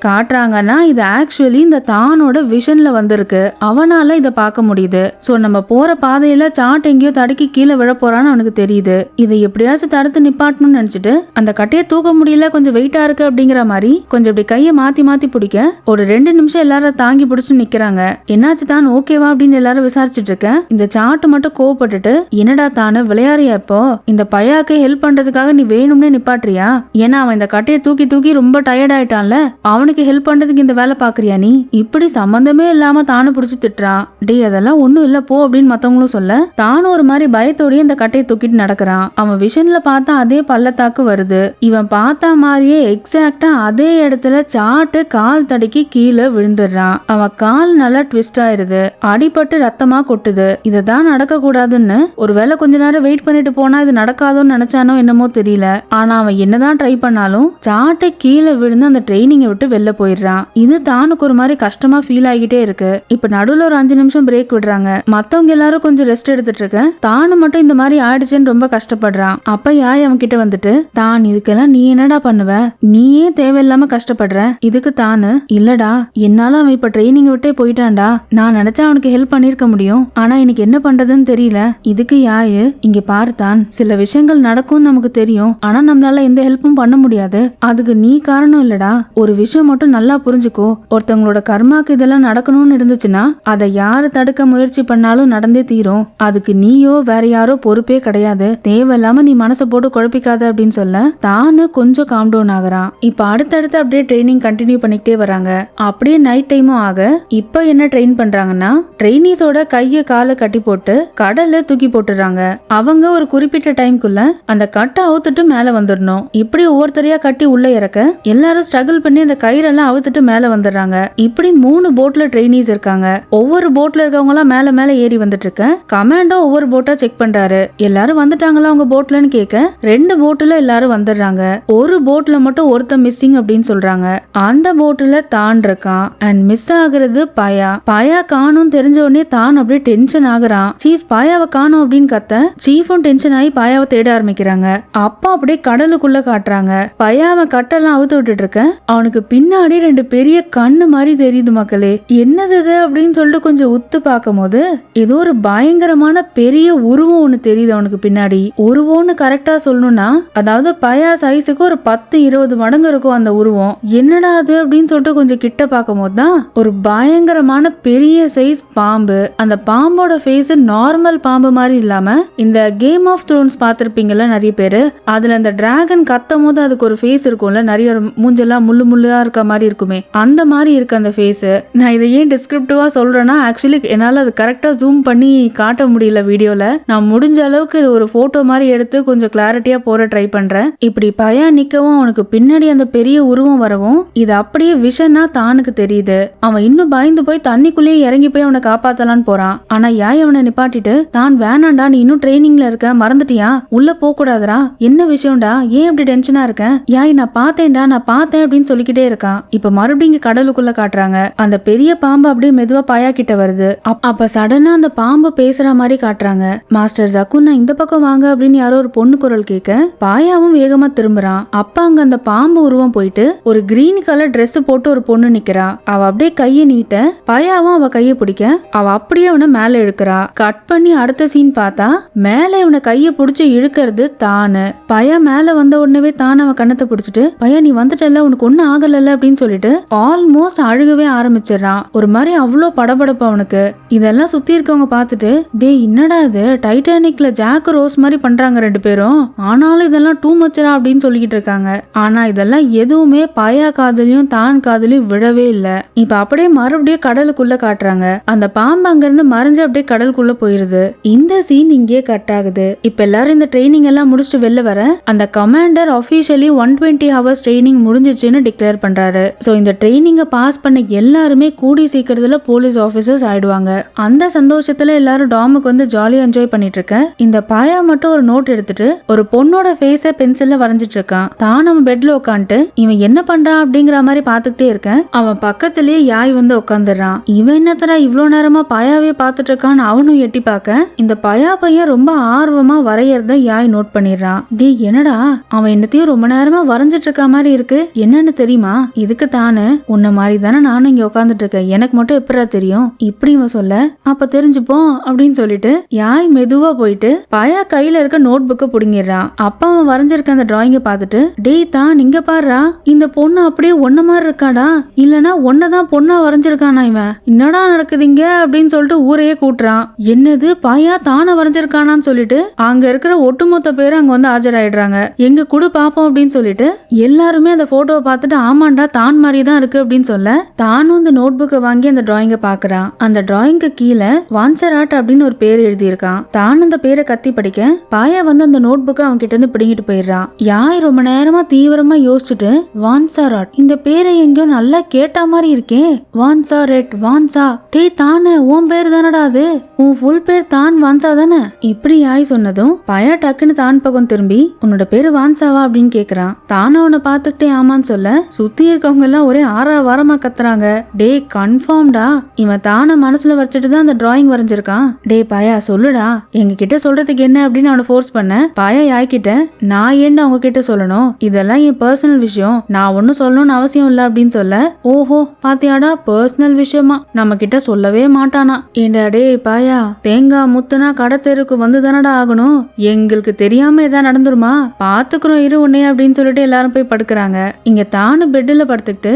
காட்டுறாங்கன்னா இது ஆக்சுவலி இந்த தானோட விஷன்ல வந்திருக்கு. அவனால இத பார்க்க முடியுது. சோ நம்ம போற பாதையில சாட் எங்கேயோ தடுக்கி கீழே விழ போறான்னு அவனுக்கு தெரியுது. இதை எப்படியாச்சும் தடுத்து நிப்பாட்டணும்னு நினைச்சிட்டு அந்த கட்டையை தூக்க முடியல, கொஞ்சம் வெயிட்டா இருக்கு அப்படிங்கிற மாதிரி கொஞ்சம் இப்படி கையை மாத்தி பிடிக்க ஒரு 2 நிமிஷம் எல்லாரும் தாங்கி பிடிச்சு நிக்கிறாங்க. என்னாச்சு தான் ஓகேவா அப்படின்னு எல்லாரும் விசாரிச்சுட்டு இருக்க இந்த சாட்டு மட்டும் கோவப்பட்டுட்டு, என்னடா தானு விளையாடுறியா, இப்போ இந்த பையாக்கு ஹெல்ப் பண்றதுக்காக நீ வேணும்னே நிப்பாட்றியா, ஏன்னா அவன் இந்த கட்டையை தூக்கி தூக்கி ரொம்ப டயர்ட் ஆயிட்டான்ல, அவனுக்கு ஹெல்ப் பண்றதுக்கு இந்த வேலை பாக்குறியா நீ? இப்படி சம்பந்தமே இல்லாம தானு புடிச்சு திட்டுறான். டேய் அதெல்லாம் ஒண்ணும் இல்ல போ அப்படின்னு மத்தவங்களும் சொல்ல, தானும் ஒரு மாதிரி பயத்தோடய இந்த கட்டையை தூக்கிட்டு நடக்கிறான். அவன் விஷன்ல பார்த்தா அதே பள்ளத்தாக்கு வருது. இவன் பார்த்த மாதிரியே எக்ஸாக்டா அதே இடத்துல சாட்டு கால் தடுக்கி கீழே விழுந்துடுறான். அவன் கால் நல்லா ட்விஸ்ட் ஆயிருது, அடிபட்டு ரத்தமா கொட்டுது. இததான் நடக்க கூடாதுன்னு ஒருவேளை கொஞ்ச நேரம் வெயிட் பண்ணிட்டு போனா இது நடக்காதோன்னு நினைச்சானோ என்னமோ தெரியல. ஆனா அவன் என்னதான் ட்ரை பண்ணாலும் சாட்டை கீழே விழுந்து அந்த ட்ரெயினிங்கை விட்டு வெளில போயிடுறான். இது தானுக்கு ஒரு மாதிரி கஷ்டமா ஃபீல் ஆகிட்டே இருக்கு. இப்ப நடுவுல ஒரு 5 நிமிஷம் பிரேக் விடுறாங்க. மத்தவங்க எல்லாரும் கொஞ்சம் ரெஸ்ட் எடுத்துட்டு இருக்க, தானு மட்டும் இந்த மாதிரி ஆயிடுச்சுன்னு ரொம்ப கஷ்டப்படுறான். அப்ப யாய் அவன் கிட்ட வந்துட்டு, தான் இதுக்கெல்லாம் நீ என்னடா பண்ணுவ, நீயே தேவையில்லாம கஷ்டப்படுற. இதுக்கு தானு, இல்லடா என்னால அவன் இப்ப ட்ரெயினிங் விட்டே போயிட்டான்டா, நான் நினைச்சா அவனுக்கு ஹெல்ப் பண்ணிருக்க முடியும், ஆனா எனக்கு என்ன பண்றதுன்னு தெரியல. இதுக்கு யாயு, இங்க பார்த்தான் சில விஷயங்கள் நடக்கும் நமக்கு தெரியும், ஆனா நம்மளால எந்த ஹெல்ப்பும் பண்ண முடியாது. அதுக்கு நீ காரணம் இல்லடா. ஒரு விஷயம் மட்டும் நல்லா புரிஞ்சுக்கோ, ஒருத்தவங்களோட கர்மாக்கு இதெல்லாம் நடக்கணும்னு இருந்துச்சுன்னா அதை யாரு தடுக்க முயற்சி பண்ணாலும் நடந்தே தீரும். அதுக்கு நீயோ வேற யாரோ பொறுப்பே கிடையாது. தேவையில்லாம நீ மனசை போட்டு குழப்பிக்காத அப்படின்னு சொல்ல தானு கொஞ்சம் காம் டவுன் ஆகுறான். இப்ப அடுத்தடுத்து அப்படியே ட்ரைனிங் கண்டினியூ பண்ணிக்கிட்டே வராங்க. அப்படியே நைட் டைமும் ஆக இப்ப என்ன ட்ரெயின் பண்றாங்கன்னா, ட்ரெயினிஸோட கைய காலை கட்டி போட்டு கடல்ல தூக்கி போட்டுறாங்க. அவங்க ஒரு குறிப்பிட்ட டைம்குள்ள அந்த கட்டை அவுத்துட்டு மேல வந்துடணும். இப்படி ஒவ்வொருத்தரையா கட்டி உள்ள இறக்க எல்லாரும் ஸ்ட்ரகிள் பண்ணி அந்த கயிறெல்லாம் அவுத்துட்டு மேல வந்துடுறாங்க. இப்படி 3 போட்ல ட்ரெயினிஸ் இருக்காங்க. ஒவ்வொரு போட்ல இருக்கவங்க எல்லாம் மேல மேல ஏறி வந்துட்டு இருக்க, கமாண்டோ ஒவ்வொரு போட்டா செக் பண்றாரு. எல்லாரும் வந்துட்டாங்களா உங்க போட்லன்னு கேட்க 2 போட்ல எல்லாரும் வந்துடுறாங்க. ஒரு போட்ல மட்டும் ஒருத்தன் மிஸ்ஸிங் அப்படின்னு சொல்றாங்க. அந்த போட்ல தான் இருக்கான் அண்ட் மிஸ் ஆகுறது பாயா. பாயா காணும் தெரிஞ்ச உடனே தான் அப்படியே டென்ஷன் ஆகுறான். சீஃப் பாயாவை காணும் அப்படின்னு கத்த சீஃபும் டென்ஷன் ஆகி பாயாவை தேட ஆரம்பிக்கிறாங்க. அப்பா அப்படியே கடலுக்குள்ள காட்டுறாங்க. பாயாவை கட்டெல்லாம் அவுத்து விட்டுட்டு இருக்க, அவனுக்கு பின்னாடி 2 பெரிய கண்ணு மாதிரி தெரியுது மக்களே. என்னது அப்படின்னு சொல்லிட்டு கொஞ்சம் உத்து பார்க்கும் போது ஏதோ ஒரு பயங்கரமான பெரிய உருவம் ஒண்ணு தெரியுது அவனுக்கு பின்னாடி. உருவம்னு கரெக்டா சொல்லணும்னா, அதாவது பயா சைஸுக்கு ஒரு 10-20 மடங்கு இருக்கும் அந்த உருவம். என்னடா அது அப்படின்னு சொல்லிட்டு கொஞ்சம் கிட்ட பார்க்கும் போதுதான் ஒரு பயங்கரமான பெரிய சைஸ் பாம்பு. அந்த பாம்போட ஃபேஸ் நார்மல் பாம்பு மாதிரி இல்லாம, இந்த கேம் ஆஃப் த்ரோன்ஸ் பார்த்திருப்பீங்கல்ல நிறைய பேரு, அதுல அந்த டிராகன் கத்தும் போது அதுக்கு ஒரு ஃபேஸ் இருக்கும்ல, நிறைய மூஞ்செல்லாம் முள்ளு முள்ளா இருக்க மாதிரி இருக்குமே, அந்த மாதிரி இருக்கு அந்த ஃபேஸ். நான் இதை ஏன் டிஸ்கிரிப்டிவா சொல்றேன்னா, ஆக்சுவலி என்னால அது கரெக்டா ஜூம் பண்ணி காட்ட முடியல வீடியோல. நான் முடிஞ்ச அளவுக்கு இது ஒரு போட்டோ மாதிரி எடுத்து கொஞ்சம் கிளாரிட்டியா போட ட்ரை பண்றேன். இப்படி பயா நிக்கவும் அவனுக்கு பின்னாடி அந்த பெரிய உருவம் வரவும் இது அப்படியே விஷனா தானுக்கு தெரியுது. அவன் இன்னும் பயந்து போய் தண்ணிக்குள்ளேயே இறங்கி போய் அவனை காப்பாத்தலான்னு போறான். ஆனா யாய் அவனை நிப்பாட்டிட்டு, தான் வேணாண்டா நீ இன்னும் ட்ரைனிங்ல இருக்க, மறந்துட்டியா, உள்ள போக கூடாதுடா, என்ன விஷயம்டா, ஏன் இப்படி டென்ஷனா இருக்க, யாய் நான் பார்த்தேன்டா நான் பார்த்தேன் அப்படின்னு சொல்லிக்கிட்டே இருக்கான். இப்ப மறுபடியும் இங்க கடலுக்குள்ள காட்டுறாங்க. அந்த பெரிய பாம்பு அப்படியே மெதுவா பாயா கிட்ட வருது. அப்ப சடனா அந்த பாம்பு பேசுற மாதிரி காட்டுறாங்க. மாஸ்டர் ஜக்குன்னா இந்த பக்கம் வாங்க அப்படின்னு யாரோ ஒரு பொண்ணு குரல் கேட்க பாயாவும் வேகமா திரும்புறான். அப்ப அங்க அந்த பாம்பு உருவம் போயிட்டு ஒரு கிரீன் கலர் Dress போட்டு ஒரு பொண்ணு நிக்கிறா. அவ அப்படியே கையை நீட்ட பாயாவும் அவ கையை பிடிக்க அவ அப்படியே அவனை மேல இழுக்கிறா. கட் பண்ணி அடுத்த சீன் பார்த்தா மேல இவனை கையை பிடிச்சு இழுக்கிறது தானு. பையா மேல வந்த உடனே தான் அவன் கண்ணத்தை பிடிச்சிட்டு, பையா நீ வந்துட்டல உனக்கு ஒன்னும் ஆகல அப்படின்னு சொல்லிட்டு ஆல்மோஸ்ட் அழுகவே ஆரம்பிச்சிடறான். ஒரு மாதிரி அவ்வளோ படபடப்பு அவனுக்கு. இதெல்லாம் சுத்தி இருக்கவங்க பார்த்துட்டு, டே என்னடா இது டைட்டானிக்ல ஜாக் ரோஸ் மாதிரி பண்றாங்க 2 பேரும், ஆனாலும் இதெல்லாம் டூ மச்சரா அப்படின்னு சொல்லிக்கிட்டு இருக்காங்க. ஆனா இதெல்லாம் எதுவுமே பாயா காதலையும் தான் காதலையும் விழவே இல்ல. இப்ப அப்படியே மறுபடியும் கடலுக்குள்ள காட்டுறாங்க. அந்த பாம்பு அங்க இருந்து மறைஞ்சு அப்படியே கடலுக்குள்ள போயிருது. இந்த சீன் இங்கே கட் ஆகுது. இப்ப எல்லாரும் இந்த ட்ரைனிங் எல்லாம் முடிச்சுட்டு வெளில வர அந்த கமாண்டர் ஆபீஷியலி 120 ஹவர்ஸ் ட்ரைனிங் முடிஞ்சிச்சுன்னு டிக்ளேர் பண்றாரு. சோ இந்த ட்ரைனிங்கை பாஸ் பண்ண எல்லாருமே கூடி சீக்கிரத்துல போலீஸ் ஆபீசர்ஸ் ஆயிடுவாங்க. அந்த சந்தோஷத்துல எல்லாரும் டாமுக்கு வந்து ஜாலியா என்ஜாய் பண்ணிட்டு இருக்க, இந்த பாயா மட்டும் ஒரு நோட் எடுத்துட்டு ஒரு பொண்ணோட ஃபேஸ பென்சில்ல வரைஞ்சிட்டு இருக்கான். தான் அவன் பெட்ல உட்காந்துட்டு இவன் என்ன பண்றான் அப்படிங்கிற மாதிரி பாத்துக்கிட்டே இருக்கேன். அவன் பக்கத்திலேயே யாய் வந்து உட்காந்துடுறான். இவன் என்னத்தரா இவ்வளவு நேரமா பாயாவே பாத்துட்டு இருக்கான்னு அவனும் எட்டி பார்க்க இந்த பயா பையன் ரொம்ப ஆர்வமா வரையறத யாய் நோட் பண்ணிடுறான். டே என்னடா அவன் என்னத்தையும் ரொம்ப நேரமா வரைஞ்சிட்டு இருக்க மாதிரி இருக்கு, என்னன்னு தெரியுமா, இதுக்கு தானு உன்ன மாதிரி தானே நானும் இங்க உட்காந்துட்டு இருக்கேன், எனக்கு மட்டும் எப்படா தெரியும் இப்படி இவன் சொல்ல, அப்ப தெரிஞ்சுப்போம் அப்படின்னு சொல்லிட்டு யாய் மெதுவா போயிட்டு பயா கையில இருக்க நோட் புக்கை புடுங்கிடுறான். அப்பா அவன் வரைஞ்சிருக்க அந்த டிராயிங்க பார்த்துட்டு, டேய் தான் இங்க பாருடா, இந்த பொண்ணு அப்படியே ஒன்ன மாதிரி இருக்காடா, இல்லனா ஒன்னதான் பொண்ணா வரைஞ்சிருக்கானா இவன், என்னடா நடக்குதுங்க அப்படின்னு சொல்லிட்டு ஊரையே கூட்டுறான். என்னது பாயா தானே வரைஞ்சிருக்கானான்னு சொல்லிட்டு அங்க இருக்கிற ஒட்டுமொத்த பேரும் அங்க வந்து ஆஜராயிடுறாங்க. எங்க குடுப்பா பாப்போம் அப்படின்னு சொல்லிட்டு எல்லாருமே அந்த போட்டோவை பார்த்துட்டு ஆமாண்டா தான் மாதிரி தான் இருக்கு அப்படின்னு சொல்ல தானும் அந்த நோட் புக்கை வாங்கி அந்த டிராயிங்கை பாக்குறான். அந்த டிராயிங்க்கு கீழே வான்சராட் அப்படின்னு ஒரு பேர் எழுதியிருக்கான். தான் அந்த பேரை கத்தி படிக்க பாயா வந்து அந்த நோட் புக்கை அவன் கிட்ட இருந்து பிடிங்கிட்டு போயிடுறான். யாய் ரொம்ப நேரமா தீவிரமா யோசிச்சுட்டு வான்சாராட் இந்த பேரை எங்கேயோ நல்லா கேட்ட மாதிரி இருக்கே, வான்சாரெட் வான்சா, டேய் தானே உன் பேர் தானடா அது, உன் ஃபுல் பேர் தான் வான்சா தானே. இப்படி யாய் சொன்னதும் பாயா டக்குன்னு தான் பக்கம் திரும்பி உன்னோட பேரு வான்சாவா அப்படின்னு கேக்குறான். தானும் அவனை பார்த்துக்கிட்டே ஆமான்னு சொல்ல சுத்தி இருக்கவங்க எல்லாம் ஒரே வாரமா கத்துறாங்க. டே கன்ஃபார்ம்டா இவன் தான மனசுல வச்சுட்டு தான் அந்த டிராயிங் வரைஞ்சிருக்கான். டே பாயா சொல்லுடா எங்க கிட்ட சொல்றதுக்கு என்ன அப்படின்னு அவனை ஃபோர்ஸ் பண்ண பாயா யாய்கிட்ட நான் என்ன அவங்க கிட்ட சொல்லணும், இதெல்லாம் என் பர்சனல் விஷயம், நான் ஒன்னும் சொல்லணும்னு அவசியம் இல்ல அப்படின்னு சொல்ல ஓஹோ பாத்தியாடா பர்சனல் விஷயமா நம்ம கிட்ட சொல்லவே மாட்டானா. ஏண்டா டே பாயா தேங்காய் முத்துனா கடை தெருக்கு வந்து தானடா ஆகணும், எங்களுக்கு தெரியாம ஏதா நடந்துருமா, பாத்துக்கிறோம் இரு உன்னைய அப்படின்னு சொல்லிட்டு எல்லாரும் போய் படுக்கிறாங்க. இங்க தானு பெட்ல படுத்துக்கிட்டு